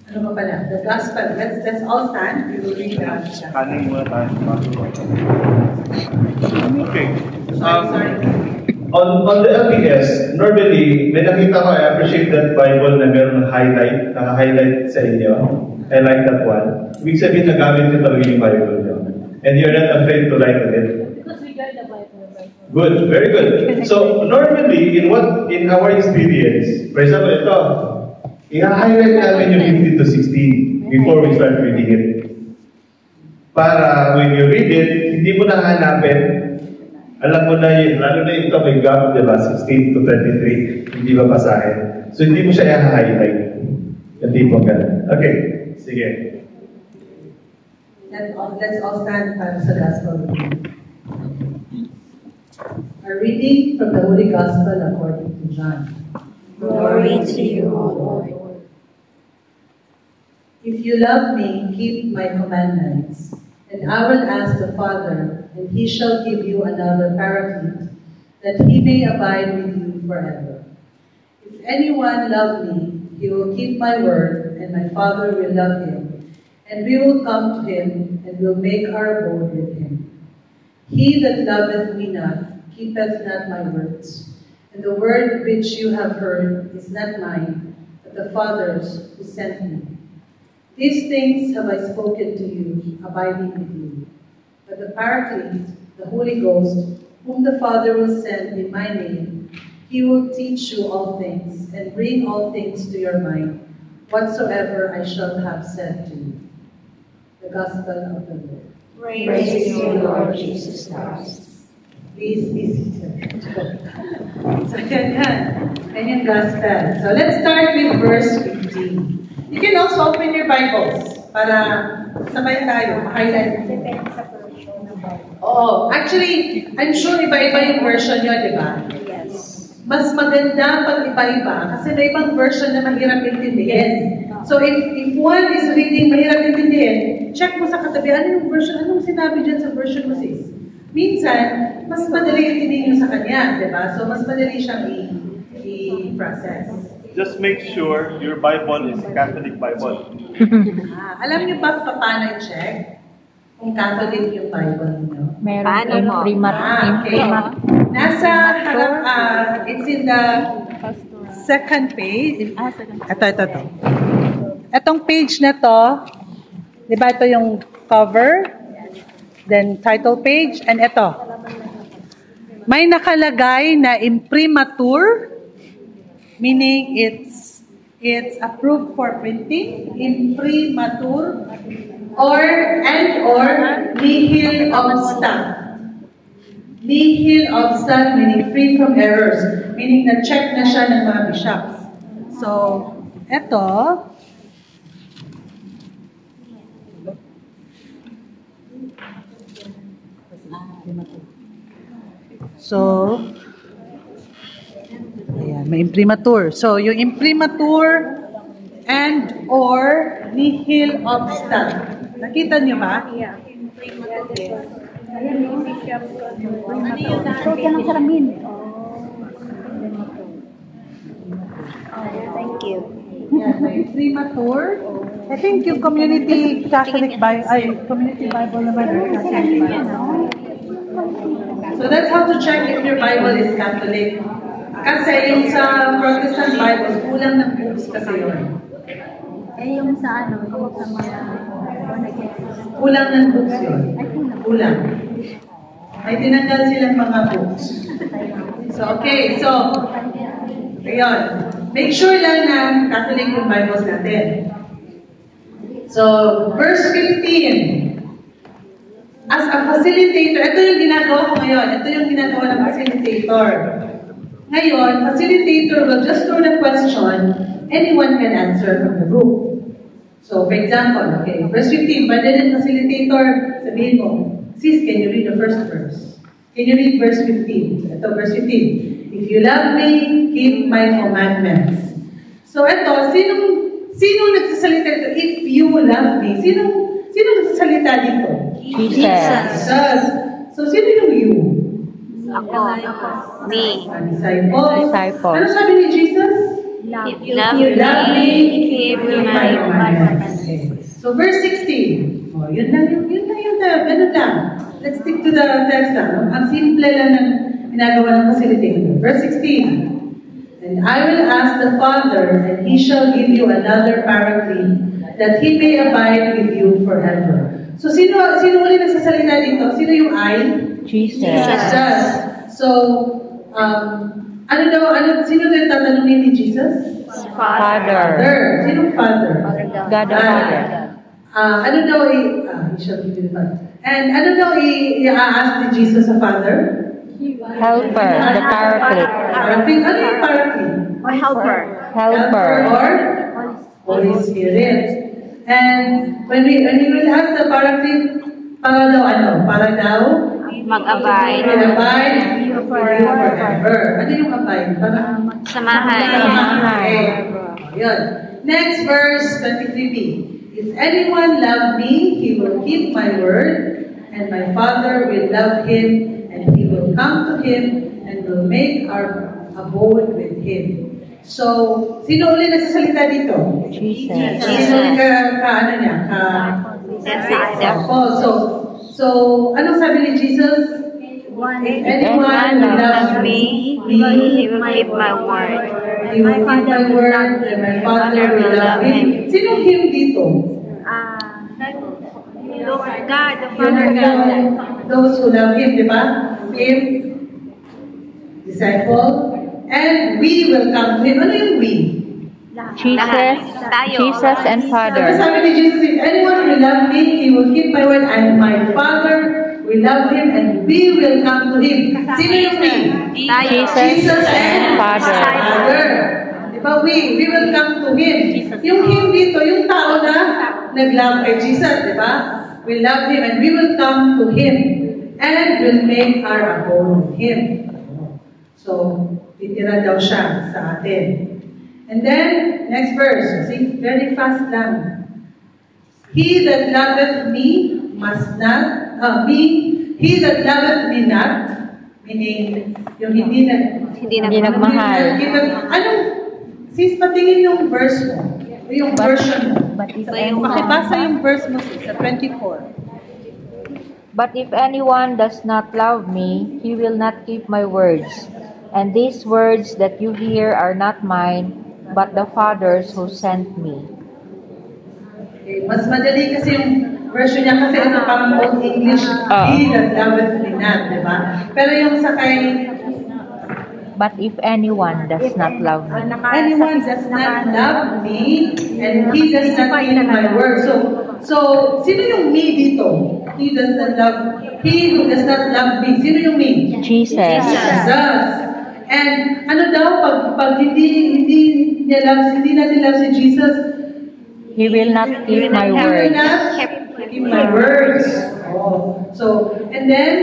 Ano ba pala? The Gospel. Let's all stand. We will read the Gospel. Kaning muna tayo. Okay. Sorry. On the LPS, normally, may nakita ko, I appreciate that Bible na meron naka-highlight sa inyo. I like that one. Ibig sabihin, nagamit nyo talaga yung Bible nyo. And you're not afraid to write on it. Because we got the Bible. Good, very good. So, normally, in our experience, for example, ito, i-highlight namin yung 15 to 16 before we start reading it. Para when you read it, hindi mo na hanapin. Alam mo na yun, lalo na ito may gap, di ba? 16 to 23, hindi ba basahin? So, hindi mo siya i-highlight. Hindi po ganun. Okay, sige. Let's all stand para sa Gospel reading. A reading from the Holy Gospel according to John. Glory to you, O Lord. If you love me, keep my commandments. And I will ask the Father, and he shall give you another Paraclete, that he may abide with you forever. If anyone love me, he will keep my word, and my Father will love him, and we will come to him, and will make our abode with him. He that loveth me not, keepeth not my words. And the word which you have heard is not mine, but the Father's who sent me. These things have I spoken to you, abiding with you. But the Paraclete, the Holy Ghost, whom the Father will send in my name, he will teach you all things, and bring all things to your mind, whatsoever I shall have said to you. The Gospel of the Lord. Praise to you, Lord Jesus Christ. Please be seated. So, ganyan Gospel. So, let's start with verse 15. You can also open your Bibles para sabay tayo, highlight. Depende sa version ng Bible. Oo. Actually, I'm sure iba-iba yung version nyo, di ba? Yes. Mas maganda pag iba-iba kasi may ibang version na mahirap intindihin. So, if one is reading mahirap intindihin, check mo sa katabi, ano yung version, anong sinabi dyan sa version mo, sis? Minsan, mas madali intindihin nyo sa kanya, di ba? So, mas madali siyang i-process. Just make sure your Bible is Catholic Bible. Alam niyo ba paano i-check kung Catholic yung Bible niyo? Meron imprimat. Okay. Nasa harap, it's in the second page. Ito. Itong page na to, di ba ito yung cover? Then title page, and ito. May nakalagay na imprimatur, meaning it's approved for printing, imprimatur, or nihil obstat. Nihil obstat meaning free from errors, meaning na-check na siya ng mga bishops. So, eto, so, ayan, may imprimatur. So, yung imprimatur and or nihil obstat. Nakita niyo ba? Yeah. So, kailang salamin. Thank you. Yeah, may imprimatur. I think yung community Catholic Bible, community Bible naman. So that's how to check if your Bible is Catholic. Kasi yung sa Protestant Bibles, kulang ng books kasi yun. Yung sa yung sa mga... Kulang ng books yun. Kulang. May tinanggal silang mga books. So, okay. So, ayun. Make sure lang na Catholic yung Bibles natin. So, verse 15. As a facilitator, ito yung ginagawa ko ngayon. Ito yung ginagawa ng facilitator. Ngayon, facilitator will just throw the question, anyone can answer from the group. So, for example, okay, verse 15, but then facilitator, sabihin mo, sis, can you read the first verse? Can you read verse 15? Ito, verse 15. If you love me, keep my commandments. So, ito, sinong nagsasalita dito? If you love me, sinong nagsasalita dito? Jesus. So, sino yung you? Ako. Me. Disciples. Disciple. Ano sabi ni Jesus? If you love me, keep my commandments. Okay. So, verse 16. Oh, yun lang yung ganun lang. Let's stick to the text lang. Ang simple lang ng ginagawa ng facilitator. Verse 16. And I will ask the Father, and He shall give you another paraclete, that He may abide with you forever. So, sino ulit nagsasalita dito? Sino yung I? Jesus. So, sino yung tatanungin ni Jesus? Father. Sinong Father? God the Father. He shall give you the Father. And ano daw i-ask ni Jesus sa Father? Helper, the Paraclete. Paraclete. Ano yung Paraclete? Helper. Helper. Or Holy Spirit. And when we will ask the Paraclete, para daw Mag-abide. forever. Ano yung abide? Samahan. Okay. Yun. Next verse, 23b. If anyone love me, he will keep my word, and my Father will love him, and he will come to him, and will make our abode with him. So, sino ulit nagsasalita dito? Jesus. Sino ulit So, anong sabi ni Jesus? If anyone who loves me, he will keep my word. He will keep my word, and my Father will love him. Sinong him dito? God, the Father God. Those who love him, di ba? Him, disciple, and we will come to him. Ano yung we? Jesus and Sabi Father. ni Jesus, if anyone will love me, he will keep my word, and my Father will love him, and we will come to him. Sino yung we? Jesus and Father. Diba we will come to him. Yung him dito, yung tao na nag-love kay Jesus, diba? We love him, and we will come to him, and will make our abode with him. So, titira daw siya sa atin. And then, next verse. See, very fast lang. He that loveth me must not, he that loveth me not, meaning, yung hindi nagmahal. Sis, patingin yung verse mo. Yung version mo. Pakibasa yung verse mo, sis, sa 24. But if anyone does not love me, he will not keep my words. And these words that you hear are not mine, but the Father's who sent me. Okay, mas madali kasi yung version niya kasi ito parang Old English, he that loveth me not, di ba? Pero yung sa kay But if anyone does not love me, anyone does not love me, and he does not keep my word. So, sino yung me dito? He does not love, he who does not love me. Sino yung me? Jesus. Jesus. And ano daw, pag hindi natin love si Jesus, He will not keep my He will word. not keep my words. Oh. So, and then,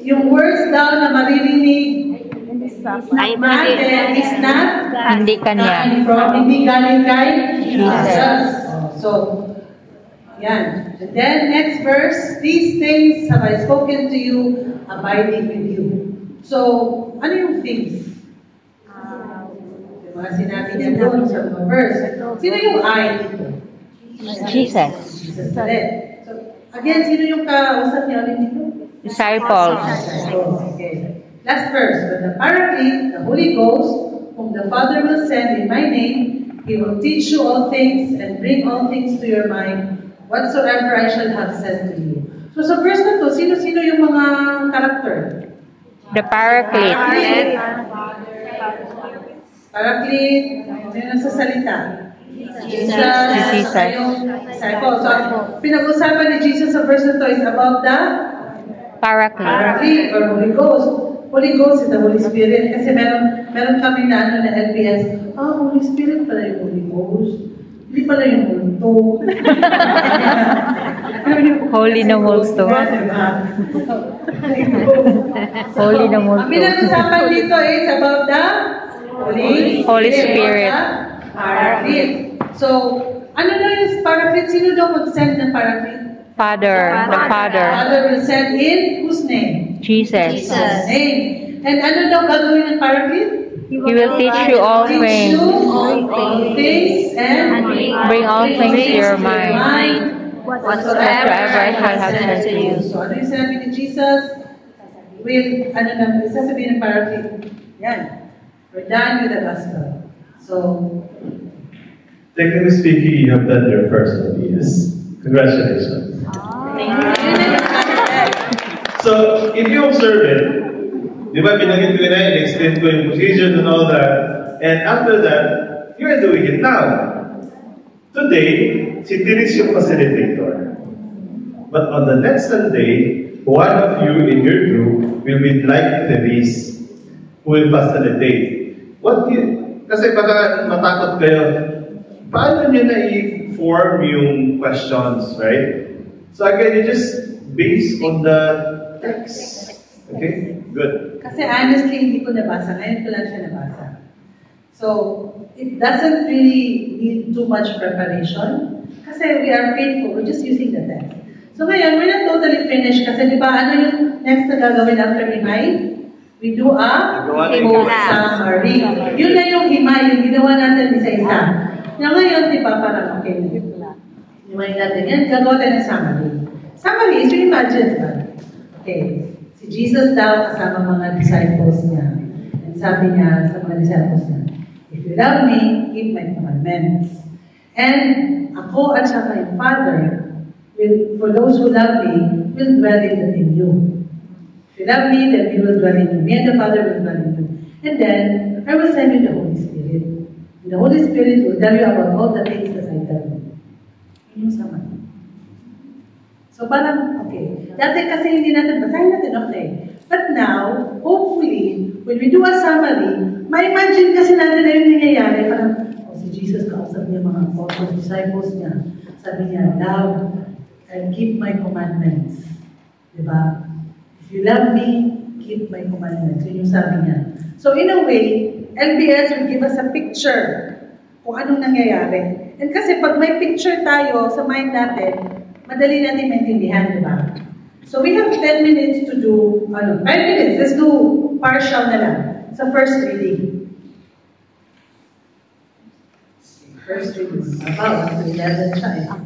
yung words daw na maririnig natin is not Hindi kanya. hindi galing kay Jesus. Jesus. So, yan. And then, next verse, these things have I spoken to you, abiding with you. So, ano yung things? Yung mga sinabi niya doon sa mga verse. Sino yung I dito? Jesus. Jesus ulit. So, again, sino yung kausap niya ulit dito? Disciples. Okay. Last verse. But the Paraclete, the Holy Ghost, whom the Father will send in my name, He will teach you all things and bring all things to your mind, whatsoever I shall have said to you. So sa verse na to, sino-sino yung mga character? The Paraclete. Paraclete, yun ang sa salita. Jesus, yung disciple. So, pinag-usapan ni Jesus sa verse na to is about the Paraclete. Paraclete or Holy Ghost. Holy Ghost is the Holy Spirit. Kasi meron kami na ano na LBS, Holy Spirit pala yung Holy Ghost. Hindi pala yung multo. Holy na multo. Holy na multo. Ang pinag-usapan dito is about the Holy Spirit. Paraclete. So, ano na yung Paraclete? Sino daw mag-send ng Paraclete? Father. The Father. Father will send in whose name? Jesus. Name. And ano daw gagawin ng Paraclete? He will teach you all Teach things. you all things and Bring all things to your mind. Whatsoever I shall have said to you. So, ano yung sinabi ni Jesus? Ano na, sasabihin ng Paraclete? Yan. We're done with the gospel. So, Technically speaking, you have done your first obedience. Congratulations. So, if you observe it, di ba, binagin ko na, explain ko yung procedure and all that, and after that, you are doing it now. Today, si Tiris yung facilitator. But on the next Sunday, one of you in your group will be like Tiris, who will facilitate. Kasi baka matakot kayo, paano nyo na-form yung questions, right? So again, you just base on the text. Okay? Good. kasi honestly, hindi ko nabasa. Ngayon ko lang siya nabasa. So, it doesn't really need too much preparation. Kasi we are faithful. We're just using the text. So ngayon, we're not totally finished. Kasi di ba, ano yung next na gagawin after himay? We do a summary. Yun na yung himay, yung ginawa natin isa-isa. Na ngayon, di ba, parang okay. Himay natin yan, gagawa tayo ng summary. Summary is, you imagine, ba? Okay. Si Jesus daw kasama mga disciples niya. And sabi niya sa mga disciples niya, if you love me, keep my commandments. And ako at saka yung Father, for those who love me, will dwell in you. If you love me, then we will dwell in you. Me and the Father will dwell in you. And then, I will send you the Holy Spirit. And the Holy Spirit will tell you about all the things that I tell you. Yun yung sama. So parang, okay. Dati kasi hindi natin, basahin natin, okay. But now, hopefully, when we do a summary, ma-imagine kasi natin na yung nangyayari. Parang, si Jesus kausap niya mga apostles, disciples niya. Sabi niya, love and keep my commandments. Diba? If you love me, keep my commandments. Yun yung sabi niya. So in a way, LBS will give us a picture kung anong nangyayari. And kasi pag may picture tayo sa mind natin, madali natin maintindihan, di ba? So we have 10 minutes to do, 5 minutes, let's do partial na lang sa first reading. First reading, about 11 siya.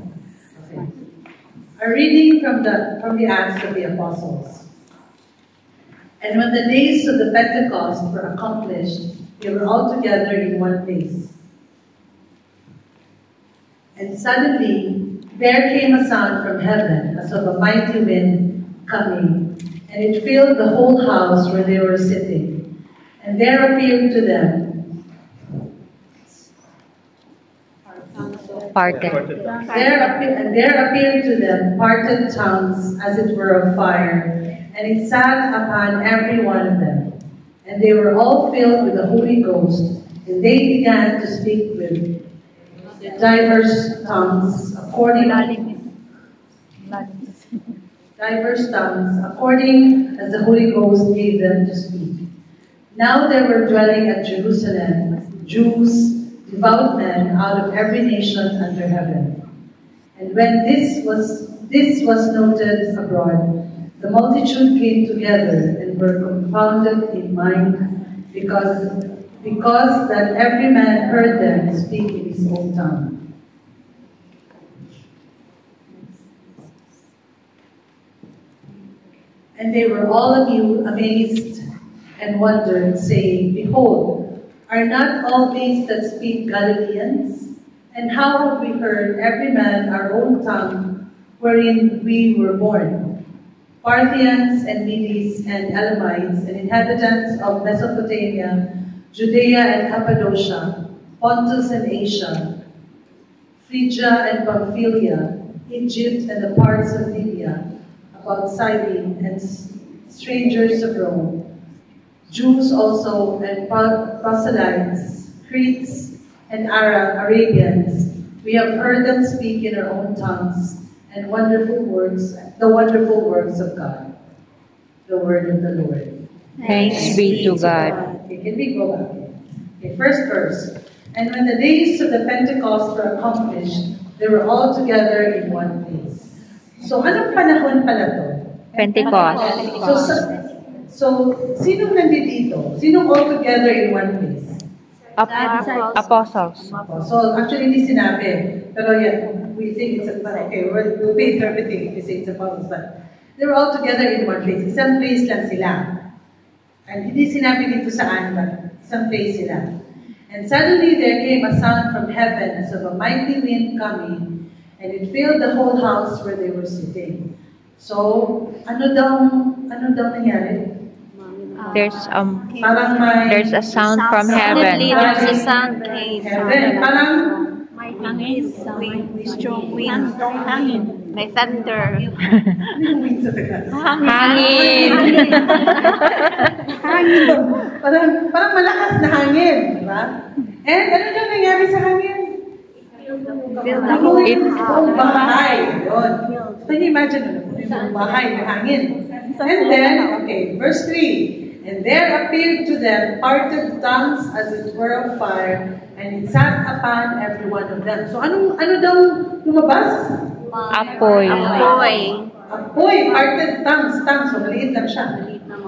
Okay. A reading from the Acts of the Apostles. And when the days of the Pentecost were accomplished, they were all together in one place. And suddenly there came a sound from heaven as of a mighty wind coming, and it filled the whole house where they were sitting. And there appeared to them Parted. there appeared to them parted tongues as it were of fire, and it sat upon every one of them. And they were all filled with the Holy Ghost, and they began to speak with diverse tongues according as the Holy Ghost gave them to speak. Now there were dwelling at Jerusalem Jews, devout men out of every nation under heaven. And when this was noted abroad, the multitude came together and were confounded in mind, because that every man heard them speak in his own tongue. And they were all amazed and wondered, saying, Behold, are not all these that speak Galileans? And how have we heard every man our own tongue wherein we were born? Parthians and Medes and Elamites and inhabitants of Mesopotamia, Judea and Cappadocia, Pontus and Asia, Phrygia and Pamphylia, Egypt and the parts of Libya, about Cyrene, and strangers of Rome, Jews also and proselytes, Cretes and Arabians, we have heard them speak in our own tongues and the wonderful works of God. The word of the Lord. Thanks be to God. Okay, can we go back? Okay, first verse. And when the days of the Pentecost were accomplished, they were all together in one place. So, anong panahon pala to? Pentecost. So, sinong nandito? Sinong all together in one place? Apostles. So, actually, hindi sinabi. Pero yeah, we think it's okay, we'll be interpreting if we say it's apostles. But they were all together in one place. Isang place lang sila. And hindi sinabi dito saan, but isang place sila. And suddenly there came a sound from heaven as of a mighty wind coming, and it filled the whole house where they were sitting. So, ano daw nangyari? There's Parang there's a sound from heaven. Suddenly, there's a sound came from Heaven. Parang strong wind, may thunder. Hangin. parang malakas na hangin, di ba? And ano daw nangyari sa hangin? Amoy buong bahay. Yun. Can you imagine yung bahay ng hangin? And then, okay, verse 3. And there appeared to them parted tongues as it were of fire, and it sat upon every one of them. So, ano daw lumabas? Apoy. Apoy, parted tongues. So, maliit lang siya.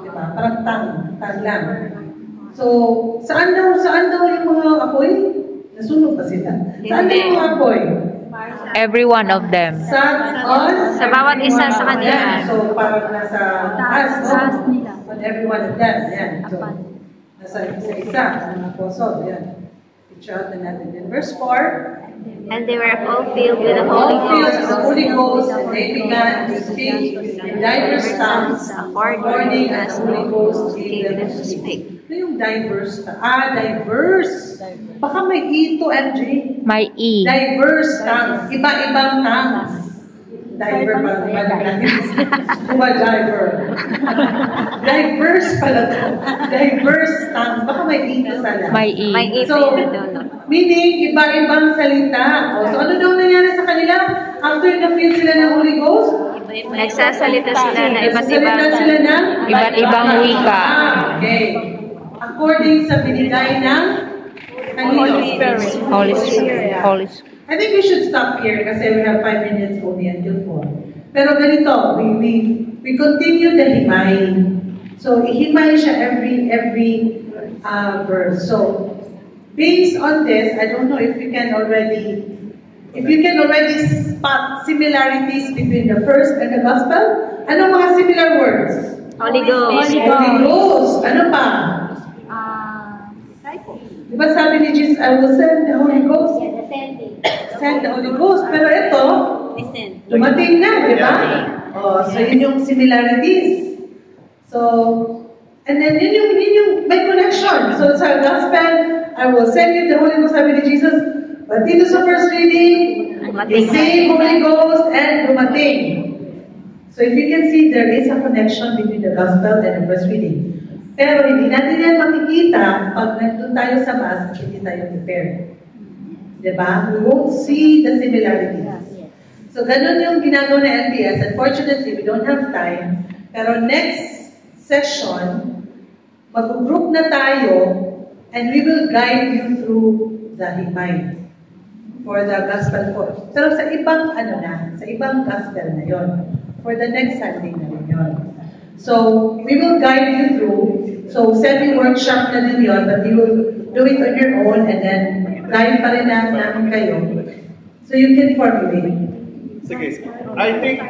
Diba? Parang tang lang. So, saan daw yung mga apoy? Nasunog ba sila? Saan daw yung mga apoy? Every one of them. Sa bawat isa sa kanila. So, parang nasa taas nila. On every one of them. Yan. So, nasa isa. Ang apostle. Yan. Picture out natin. In verse 4, And they were all filled with the Holy Ghost, and they began to speak in diverse tongues according as the Holy Ghost gave them to speak. Ano yung diverse? Diverse. Baka may E to MJ. May E. Diverse tongues. Iba-ibang tongues. Diver pala. Diver. Diverse pala to. Diverse tongues. Baka may E to sana. May E. May ito So, yun doon. meaning, iba-ibang salita. So, ano daw nangyari sa kanila? After na-feel sila ng Holy Ghost? Nagsasalita sila na iba't ibang sila ng Iba't ibang wika. Okay. According sa binigay ng Holy Spirit. I think we should stop here kasi we have 5 minutes only until 4. Pero ganito, we continue the himay. So, ihimay siya every verse. So, based on this, I don't know if you can already spot similarities between the first and the gospel. Ano mga similar words? Holy Ghost. Holy Ghost. Ano pa? Diba sabi ni Jesus, I will send the Holy Ghost? Send the Holy Ghost. Pero ito, dumating na, di ba? Oh, so yun yung similarities. So, and then yun yung may connection. So sa gospel, I will send you the Holy Ghost, sabi ni Jesus. But dito sa first reading, the same Holy Ghost and dumating. So if you can see, there is a connection between the gospel and the first reading. Pero hindi natin yan makikita pag nandun tayo sa Mass at hindi tayo prepared. Diba? We won't see the similarities. So ganun yung ginagawa na LBS. Unfortunately, we don't have time. Pero next session, mag-group na tayo and we will guide you through the himay for the gospel for. Pero sa ibang sa ibang gospel na yon. For the next Sunday na rin yun. So, we will guide you through. So, semi-workshop na din yun, but you will do it on your own and then guide pa rin namin kayo. So, you can formulate. Sige. I think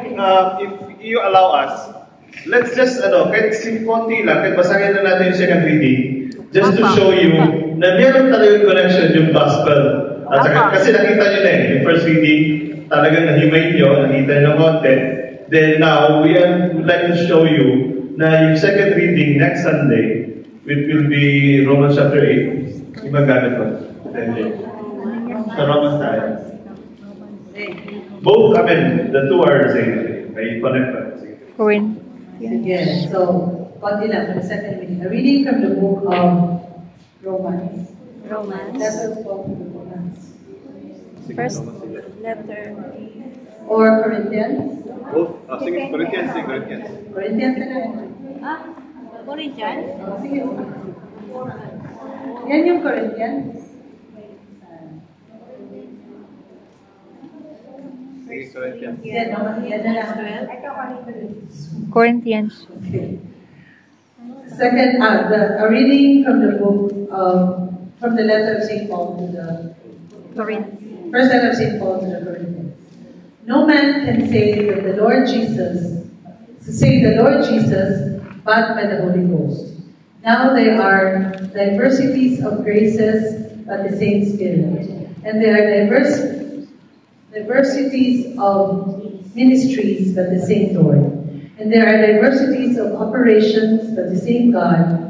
if you allow us, let's just, kahit konti lang, kahit basahin na natin yung second reading, just to show you na meron talagang connection yung gospel. At saka, kasi nakita nyo na yung first reading, talagang nahimay nyo, nakita nyo ng konti. Then now, we would like to show you na yung second reading next Sunday, which will be Romans chapter 8. Yung magamit ko. Sa Romans tayo. Both, the two are the same. May connect. Corinthians. Yes, so, konti lang for the second reading. A reading from the book of Romans. Letter of Romans. First letter. Or Corinthians. Both. Sige, Corinthians. Corinthians na lang. Corinthians? Sige. Yan yung Corinthians. Sige, Corinthians. Yan na lang. Corinthians. Okay. Second, a reading from the book from the letter of St. Paul to the first letter of St. Paul to the Corinthians. No man can say that the Lord Jesus, but by the Holy Ghost. Now there are diversities of graces, but the same Spirit. And there are diversities of ministries, but the same Lord. And there are diversities of operations, but the same God,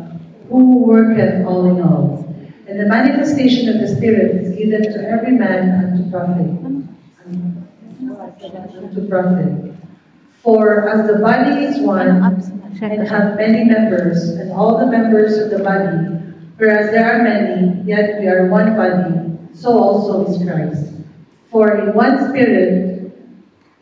who worketh all in all. And the manifestation of the Spirit is given to every man unto profit. For as the body is one, and hath many members, and all the members of the body, whereas there are many, yet we are one body, so also is Christ. For in one Spirit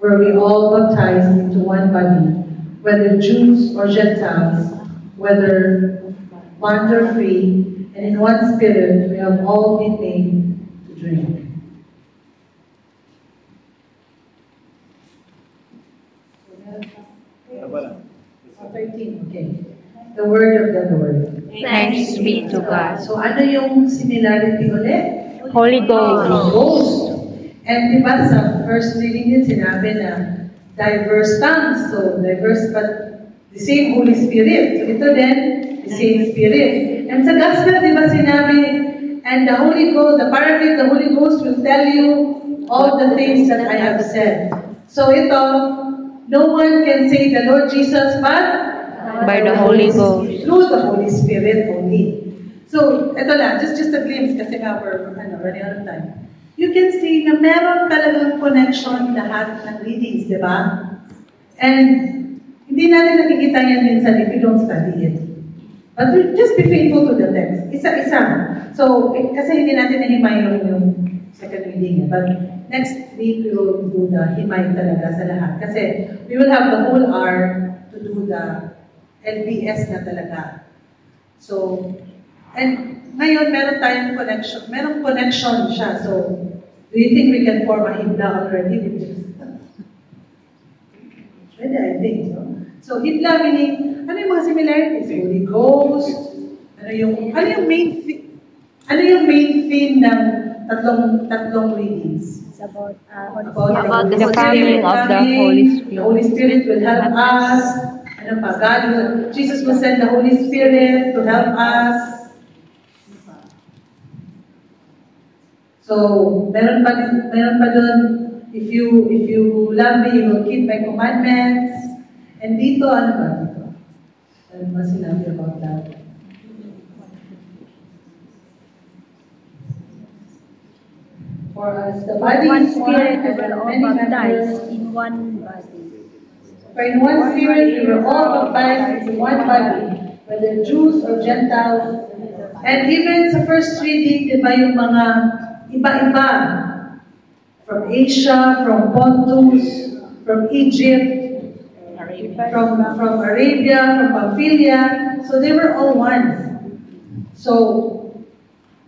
were we all baptized into one body, whether Jews or Gentiles, whether bond or free, and in one Spirit we have all been made to drink. Okay. The word of the Lord. Thanks be to God. So ano yung similarity ulit? Holy Ghost. And diba sa first reading din sinabi na diverse tongues. So diverse but the same Holy Spirit. So ito din, the same Spirit. And sa gospel diba sinabi, and the Holy Ghost, the Paraclete, the Holy Ghost will tell you all the things that I have said. So ito, no one can say the Lord Jesus but By the Holy Ghost. Through the Holy Spirit only. So, ito lang, just a glimpse kasi nga we're running out of time. You can see na meron talagang connection lahat ng readings, di ba? And hindi natin nakikita yan minsan if you don't study it. But just be faithful to the text. Isa-isa. So, kasi hindi natin nahimay yung second reading. But next week, we will do the himay talaga sa lahat. Kasi we will have the whole hour to do the LBS na talaga. So, and ngayon meron tayong connection. Merong connection siya. So, do you think we can form a himla already? Pwede, I think. So, himla meaning, ano yung mga similarities? Holy Ghost, ano yung main theme ng tatlong readings? About the coming of the Holy Spirit. The Holy Spirit will help us. Ano pa? Jesus will send the Holy Spirit to help us. So, meron pa doon if you love me, you will keep my commandments. And dito, ano ba dito? Ano ba sinabi about that? For us, the body One is one, spirit, and we there were are all many baptized members. in one body. For in one spirit we were all baptized into one body, whether Jews or Gentiles. And even sa first reading, di ba yung mga iba-iba, from Asia, from Pontus, from Egypt, from Arabia, from Pamphylia, so they were all one. So,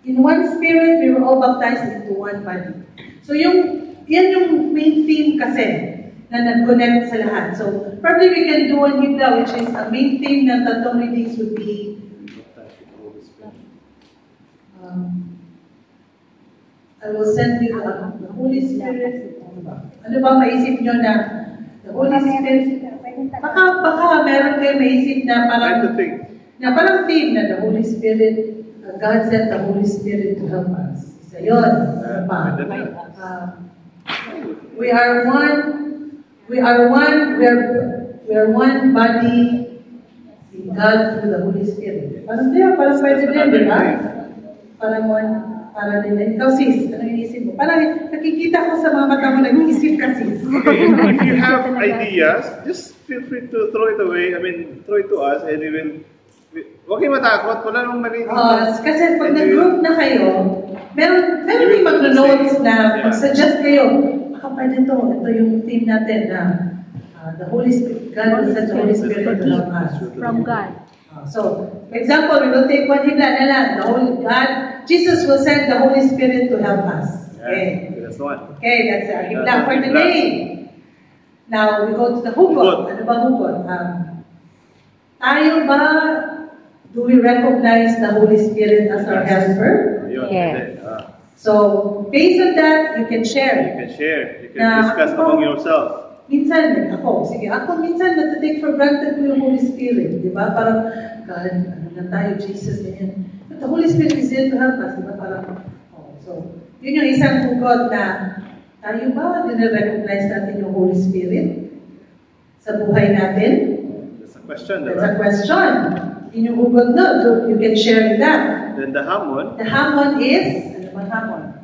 in one spirit, we were all baptized into one body. So, yan yung main theme kasi na nag-connect sa lahat. So, probably we can do one hymn which is a main theme ng tatlong readings would be I will send you the Holy Spirit. Ano ba maisip nyo na the Holy Spirit? Baka meron kayo maisip na parang theme na the Holy Spirit, God sent the Holy Spirit to help us. Isa yun. Ano pa? We are one body in God through the Holy Spirit. Parang pwede din, di ba? Para din. Ikaw, sis, ano inisip mo? Parang nakikita ko sa mga mata mo, nag-iisip ka, sis. Okay, if you have ideas, just feel free to throw it away. Throw it to us and we will. Huwag kayo matakot, wala nang mali. Kasi pag nag-group na kayo, meron yung mag-notes na mag-suggest kayo. Baka pwede ito yung theme natin na the Holy Spirit, God will send the Holy Spirit to help us. From God. So, for example, we will take one hymn na lang, the Holy God, Jesus will send the Holy Spirit to help us. Okay, that's one. Okay, that's our hymn for today. Now, we go to the hugot. Ano ba hugot? Tayo ba, do we recognize the Holy Spirit as our helper? Yes. So, based on that, you can share. You can discuss among yourself. Minsan, minsan natitake for granted ko yung Holy Spirit. Di ba? Parang, God, ano na tayo, Jesus, ganyan. But the Holy Spirit is there to help us. Di ba? Parang, so, yun yung isang hugot na, tayo ba, dina-recognize natin yung Holy Spirit sa buhay natin? That's a question, That's a question. Yun yung hugot na. So, you can share that. Then the hamon. The hamon is, ano ba hamon?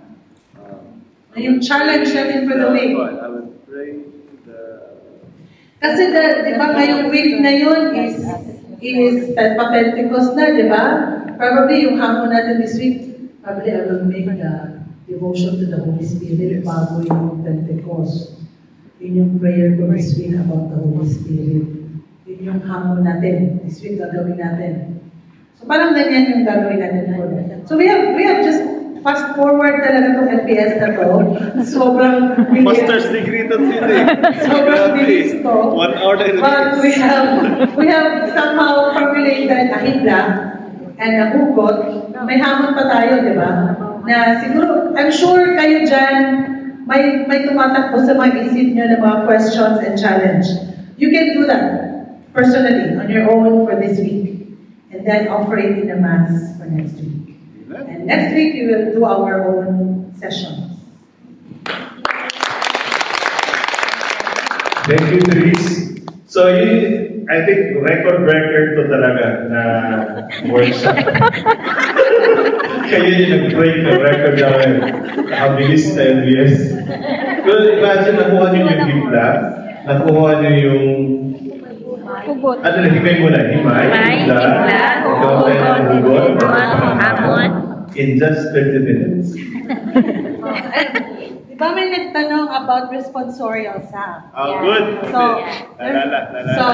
Yung challenge natin for the week. I will pray. Kasi di ba ngayong week na yun is pa-Pentecost na, di ba? Probably yung hamon natin this week, probably I will make the devotion to the Holy Spirit bago yung Pentecost. Yun yung prayer ko this week about the Holy Spirit. Yun yung hamon natin. This week gagawin natin. So parang ganyan yung gagawin natin for that. So we have just fast forward talaga itong LPS na to. Sobrang bilis. Master's degree to today. Sobrang bilis to. 1 hour and But we have somehow formulated a himla and a hugot. May hamon pa tayo, di ba? Na siguro, I'm sure kayo dyan, may tumatakbo sa mga isip nyo na mga questions and challenge. You can do that personally on your own for this week. And then offer it in the Mass for next week. And next week, we will do our own sessions. Thank you, Therese. So, I think record breaker to talaga na workshop. Kayo yung nag-break ng record namin. Nakabilis na LBS. Well, imagine, nakuha niyo yung himla, nakuha niyo yung Hugot. ano na, himay mo na, himay, himla, ikaw tayo ng hugot, hamon. in just 30 minutes. Di ba may nagtanong about responsorial psalm? Oh, good. So, Nalala. so,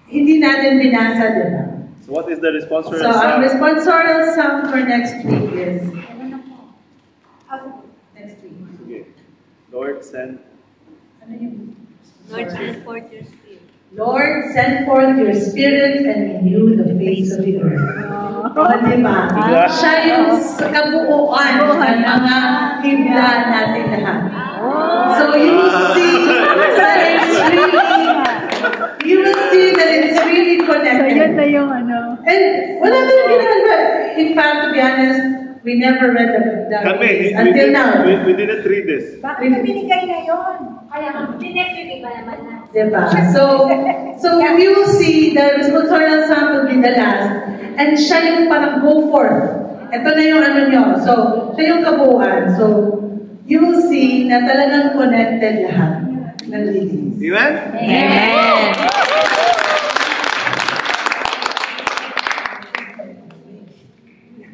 hindi natin binasa, di ba? So what is the responsorial So, psalm? ang responsorial psalm for next week is, next week. Okay. Lord, send. Ano yung? Lord, send forth your spirit. Lord, send forth your spirit and renew the face of the earth. Diba? Siya yung kabuuan ng mga himla natin lahat. So you will see that it's really connected. So yun na yung ano. And wala tayong ginagawa. In fact, to be honest, we never read the Kami, until now. we didn't read this. Bakit na binigay na yun? Kaya next week iba naman na. Diba? So you will see the responsorial psalm will be the last. And siya yung parang go forth. Ito na yung ano nyo. So, siya yung kabuuan. So, you will see na talagang connected lahat ng readings. Amen? Amen.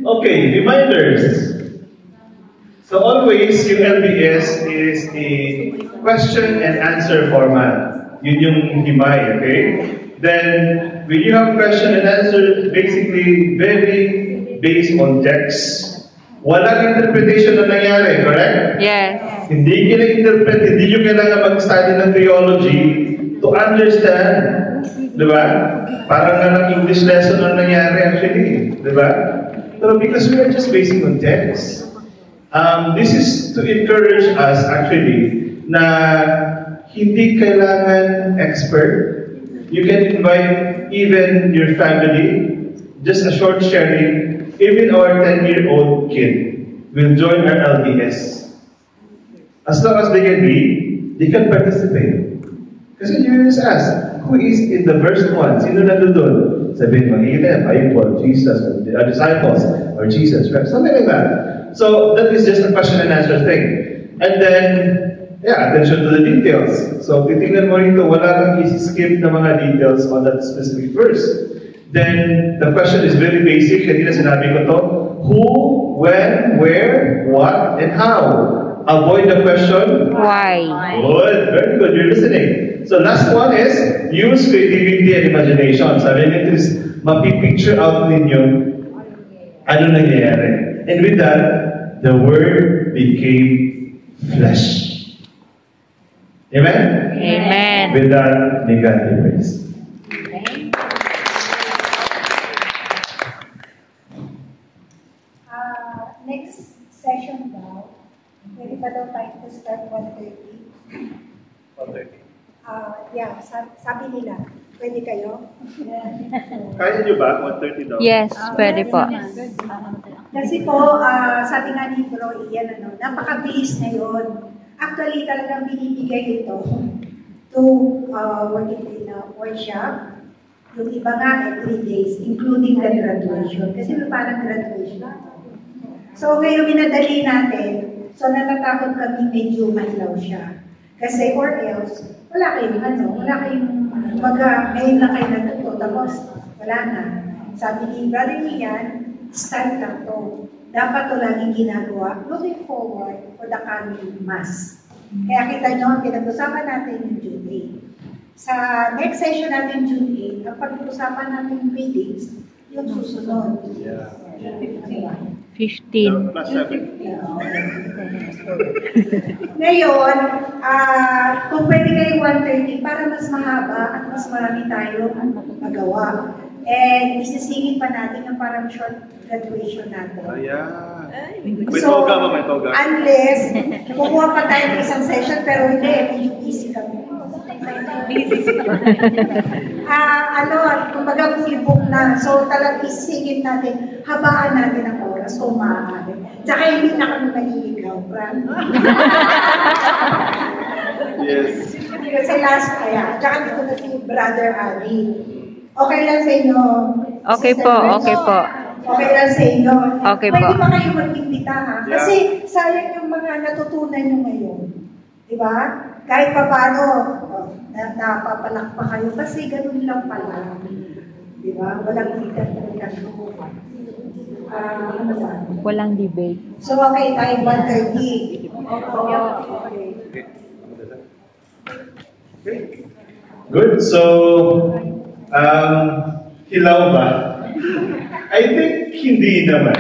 Okay, reminders. So always, yung LBS is a question and answer format. Yun yung himay, okay? Then, when you have question and answer, basically very based on text. Walang interpretation na nangyari, correct? Yes. Hindi nyo interpret, hindi nyo kailangan mag-study ng theology to understand. Diba? Parang nga ng English lesson na nangyari actually. Diba? Pero because we are just basing on text. This is to encourage us actually na hindi kailangan expert. You can invite even your family, just a short sharing. Even our 10-year-old kid will join our LDS. As long as they can read, they can participate. Kasi you just ask, who is in the verse 1? Sino nandun? Sabihin mo, Eden, Bible, Jesus, or the disciples, or Jesus, right? Something like that. So that is just a question and answer thing. And then, yeah, attention to the details. So titingnan mo rito, wala kang isi-skip na mga details on that specific verse. Then, the question is very basic. Hindi na sinabi ko to. Who, when, where, what, and how. Avoid the question. Why? Good. Very good. You're listening. So, last one is use creativity and imagination. Sabi nito is mapipicture out ninyo ano nangyayari. And with that, the Word became flesh. Amen? Amen. With that, may God be praised. Next session daw, pwede pa daw tayo to start 1:30. Okay. Yeah, sabi nila, pwede kayo? Kaya nyo ba? 1:30 daw? Yes, pwede po. Kasi po, sabi nga ni Bro Ian, napakabilis na yun. Actually, talagang binibigay ito to workshop. Yung iba nga, 3 days, including the graduation. Kasi parang graduation. So, ngayon minadali natin. So, natatakot kami medyo mahilaw siya. Kasi, or else, wala kayong ngayon lang kayo natuto, tapos, wala na. Sabi ni Brother Ian, start lang to. Dapat to laging ginagawa, looking forward for the coming Mass. Kaya kita nyo, pinag-usapan natin yung June 8. Sa next session natin, June 8, ang pag-usapan natin readings, yung susunod. Yeah. 15. Plus 7. Ngayon, kung pwede kayo 1:30 para mas mahaba at mas marami tayo magawa. And isisingin pa natin yung parang short graduation natin. Ayan. May toga ba? May toga? Unless, kukuha pa tayo ng isang session, pero hindi, medyo busy kami. Kumbaga full book na. So talagang isisingin natin, habaan natin ang oras kung maaari. Tsaka hindi na kami maliligaw, Fran. Yes. Kasi last kaya, tsaka dito na si Brother Ali. Okay lang sa inyo? Okay Sister po, Rich? okay po. Okay lang sa inyo? Okay Pwede po. pa kayo mag-imbita ha? Yeah. Kasi sayang yung mga natutunan nyo ngayon. Diba? Kahit pa paano, napapalak pa kayo kasi ganun lang pala. Diba? Walang ikat. Ano ba? Walang debate. So okay, tayo 1:30. Okay. Good. So, hilaw ba? I think hindi naman.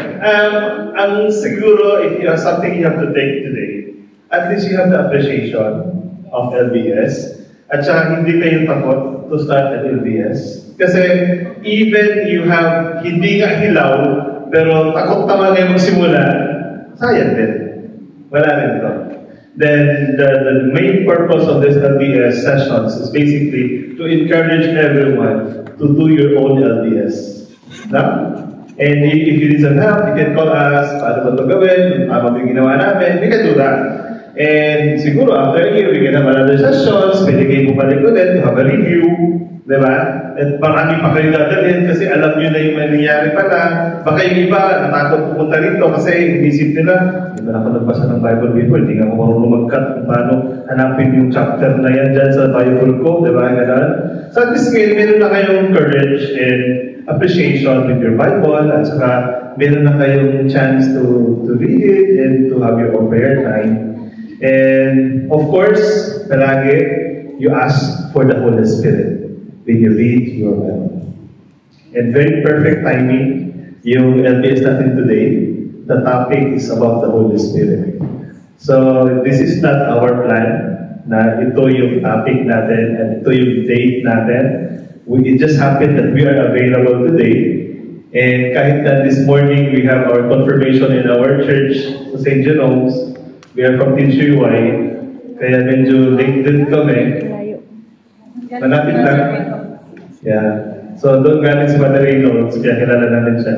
Ang siguro, if you have something you have to take today, at least you have the appreciation of LBS. At saka hindi kayo takot to start at LBS. Kasi even you have hindi nga hilaw, pero takot naman kayo magsimula, sayang din. Wala rin to. Then the main purpose of this LBS sessions is basically to encourage everyone to do your own LBS. No? And if you need some help, you can call us, paano ba ito gawin, ano ba yung ginawa namin, we can do that. And siguro after a year, we can have another sessions, pwede kayo bumalik ulit to have a review, di ba? At marami pa kayo dadalhin kasi alam nyo na yung nangyayari pala. Baka yung iba, natakot pupunta rito kasi inisip nila, hindi ba ako nagbasa ng Bible before, hindi nga ako marunong mag-cut kung paano hanapin yung chapter na yan dyan sa Bible ko, di ba? Ganun. So at this scale, meron na kayong courage and appreciation with your Bible at saka meron na kayong chance to read it and to have your own prayer time. And of course, palagi, you ask for the Holy Spirit when you read your Bible. And very perfect timing, yung LBS natin today, the topic is about the Holy Spirit. So this is not our plan na ito yung topic natin and ito yung date natin. It just happened that we are available today. And kahit na this morning we have our confirmation in our church sa St. Jerome's, we are from Tinsuy, kaya medyo late din kami. Malapit lang. Yeah. So doon galing si Mother Reynolds, kaya kilala namin siya.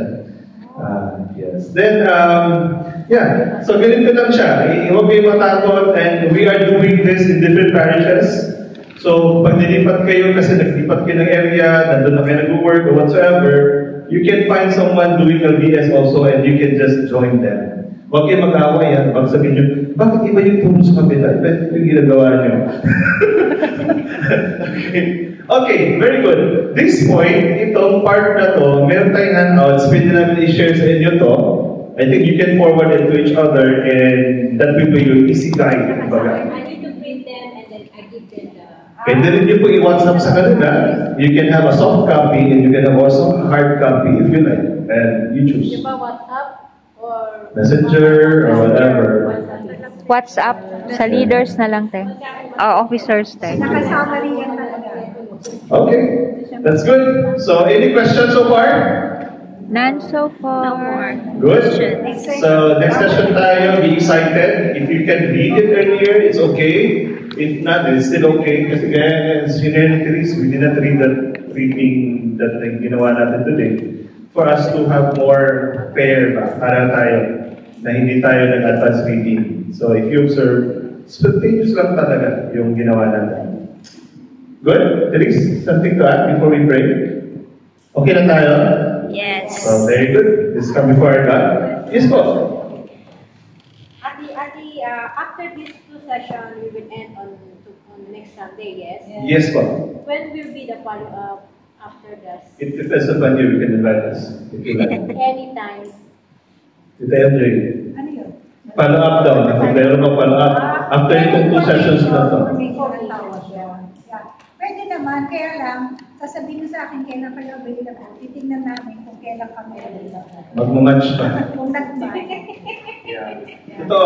Yes. Then, yeah. So ganito lang siya. Huwag kayo matakot, and we are doing this in different parishes. So, pag nilipat kayo kasi naglipat kayo ng area, nandun na kayo nag-work or whatsoever, you can find someone doing LBS also and you can just join them. Huwag kayo mag-away yan. Pag sabihin nyo, bakit iba yung turo sa kabila? Ito yung ginagawa nyo. Okay, very good. This point, itong part na to, meron tayong handouts, pwede namin i-share sa inyo to. I think you can forward it to each other and that will be your easy guide. I need to print them and then I give them the... Pwede rin nyo po i-WhatsApp sa kanila. You can have a soft copy and you can have also a hard copy if you like. And you choose. Di ba WhatsApp or... Messenger or whatever. WhatsApp sa leaders na lang, te. Officers, te. Nakasama rin yan talaga. Okay, that's good. So, any questions so far? None so far. Good. So, next session tayo, be excited. If you can read it earlier, it's okay. If not, it's still okay. Kasi kaya, senior Teresa, we did not read that reading that ginawa natin today. For us to have more fair ba, para tayo, na hindi tayo nag-advance reading. So, if you observe, spontaneous lang talaga yung ginawa natin. Good? Teresa, something to add before we pray? Okay na tayo? Yes. So, very good. This come before our God. Yes, po. After these two sessions, we will end on next Sunday, yes? Yes, po. When will be the follow-up after this? It depends upon you. You can invite us. If you like. Anytime. Tita MJ. Ano yun? Follow up daw. Kung meron ka follow up. After itong 2 sessions na to. Pwede naman, kaya lang, sasabihin mo sa akin kailan kayo available. Titignan namin kung kailan kami available. Mag-match pa. Kung nag-match. Ito,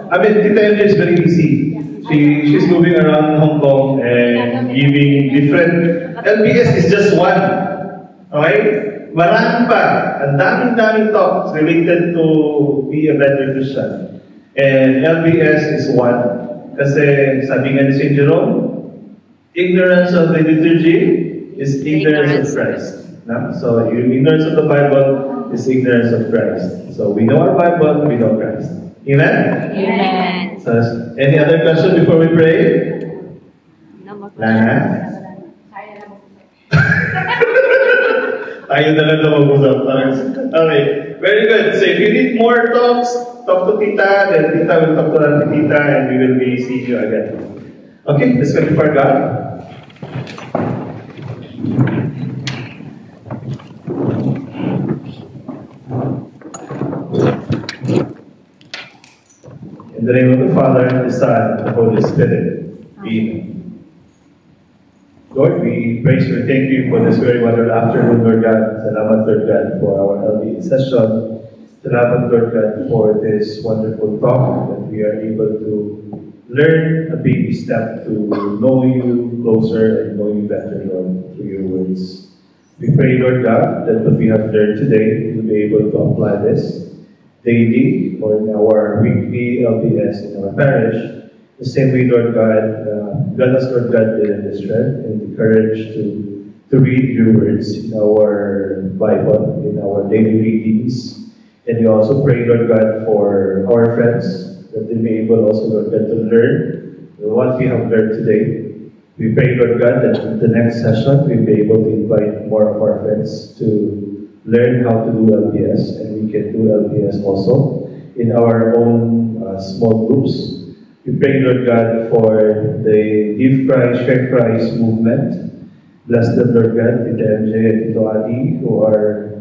I mean, Tita MJ is very busy. She's moving around Hong Kong and giving different... LBS is just one. Okay? Marami pa. Ang daming talks related to be a better Christian. And LBS is one. Kasi sabi nga ni St. Jerome, ignorance of the liturgy is ignorance of Christ. No? So, your ignorance of the Bible is ignorance of Christ. So, we know our Bible, we know Christ. Amen? Amen. So, any other question before we pray? No more Lana? Tayo na lang na mag-usap. Okay, very good. So, if you need more talks, talk to Tita, then Tita will talk to Auntie Tita, and we will be seeing you again. Okay, let's go before God. In the name of the Father, the Son, and the Holy Spirit. Amen. Lord, we praise you and thank you for this very wonderful afternoon, Lord God. Salamat, Lord God, for our LBA session. Salamat, Lord God, for this wonderful talk that we are able to learn a baby step to know you closer and know you better, Lord, through your words. We pray, Lord God, that what we have learned today, we'll be able to apply this daily or in our weekly LBS in our parish. The same way, Lord God, grant us, Lord God, the strength and the courage to to read your words in our Bible, in our daily readings. And we also pray, Lord God, for our friends, that they may be able also, Lord God, to learn what we have learned today. We pray, Lord God, that in the next session, we'll be able to invite more of our friends to learn how to do LBS, and we can do LBS also in our own small groups. We pray, Lord God, for the Give Christ, Share Christ movement. Bless them, Lord God, Tita MJ and Tito Adi, who are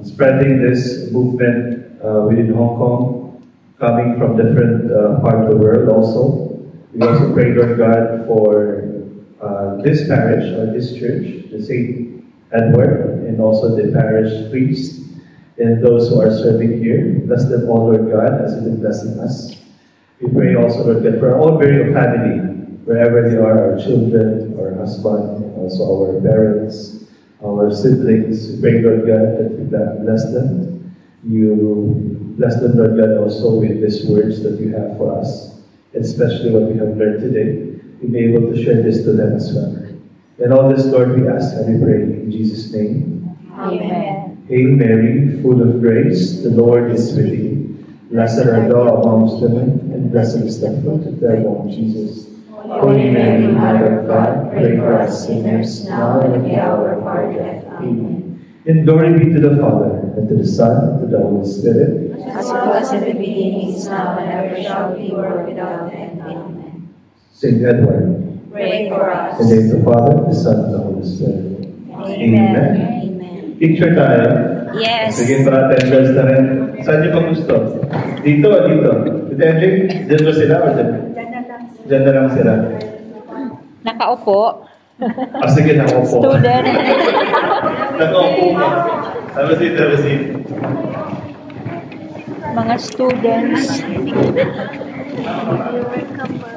spreading this movement within Hong Kong, coming from different parts of the world also. We also pray, Lord God, for this parish or this church, the St. Edward, and also the parish priest, and those who are serving here. Bless them all, Lord God, as you've been blessing us. We pray also, Lord God, for our own very family, wherever they are, our children, our husband, and also our parents, our siblings. We pray, Lord God, that you bless them. You bless them, Lord God, also with these words that you have for us, especially what we have learned today. We may be able to share this to them as well. And all this, Lord, we ask and we pray in Jesus' name. Amen. Hail Mary, full of grace, the Lord is with thee. Blessed art thou amongst women, and blessed is the fruit of thy womb, Jesus. Holy Mary, Mother of God, pray for us sinners, now and at the hour of our death. Amen. And glory be to the Father, and to the Son, and to the Holy Spirit. As it was in the beginning, is now, and ever shall be, world without end. Amen. St. Edward. Pray for us. In the name of the Father, the Son, and the Holy Spirit. Amen. Amen. Picture tayo. Yes. Sige, para attendance na rin. Saan niyo pa gusto? Dito o dito? Dito, Andrew? Diyan ba sila o dyan? Diyan na lang sila. Nakaupo. Sige, nakaupo. Student. Nakaupo ka. Have a seat, have a seat. Mga students. You're welcome.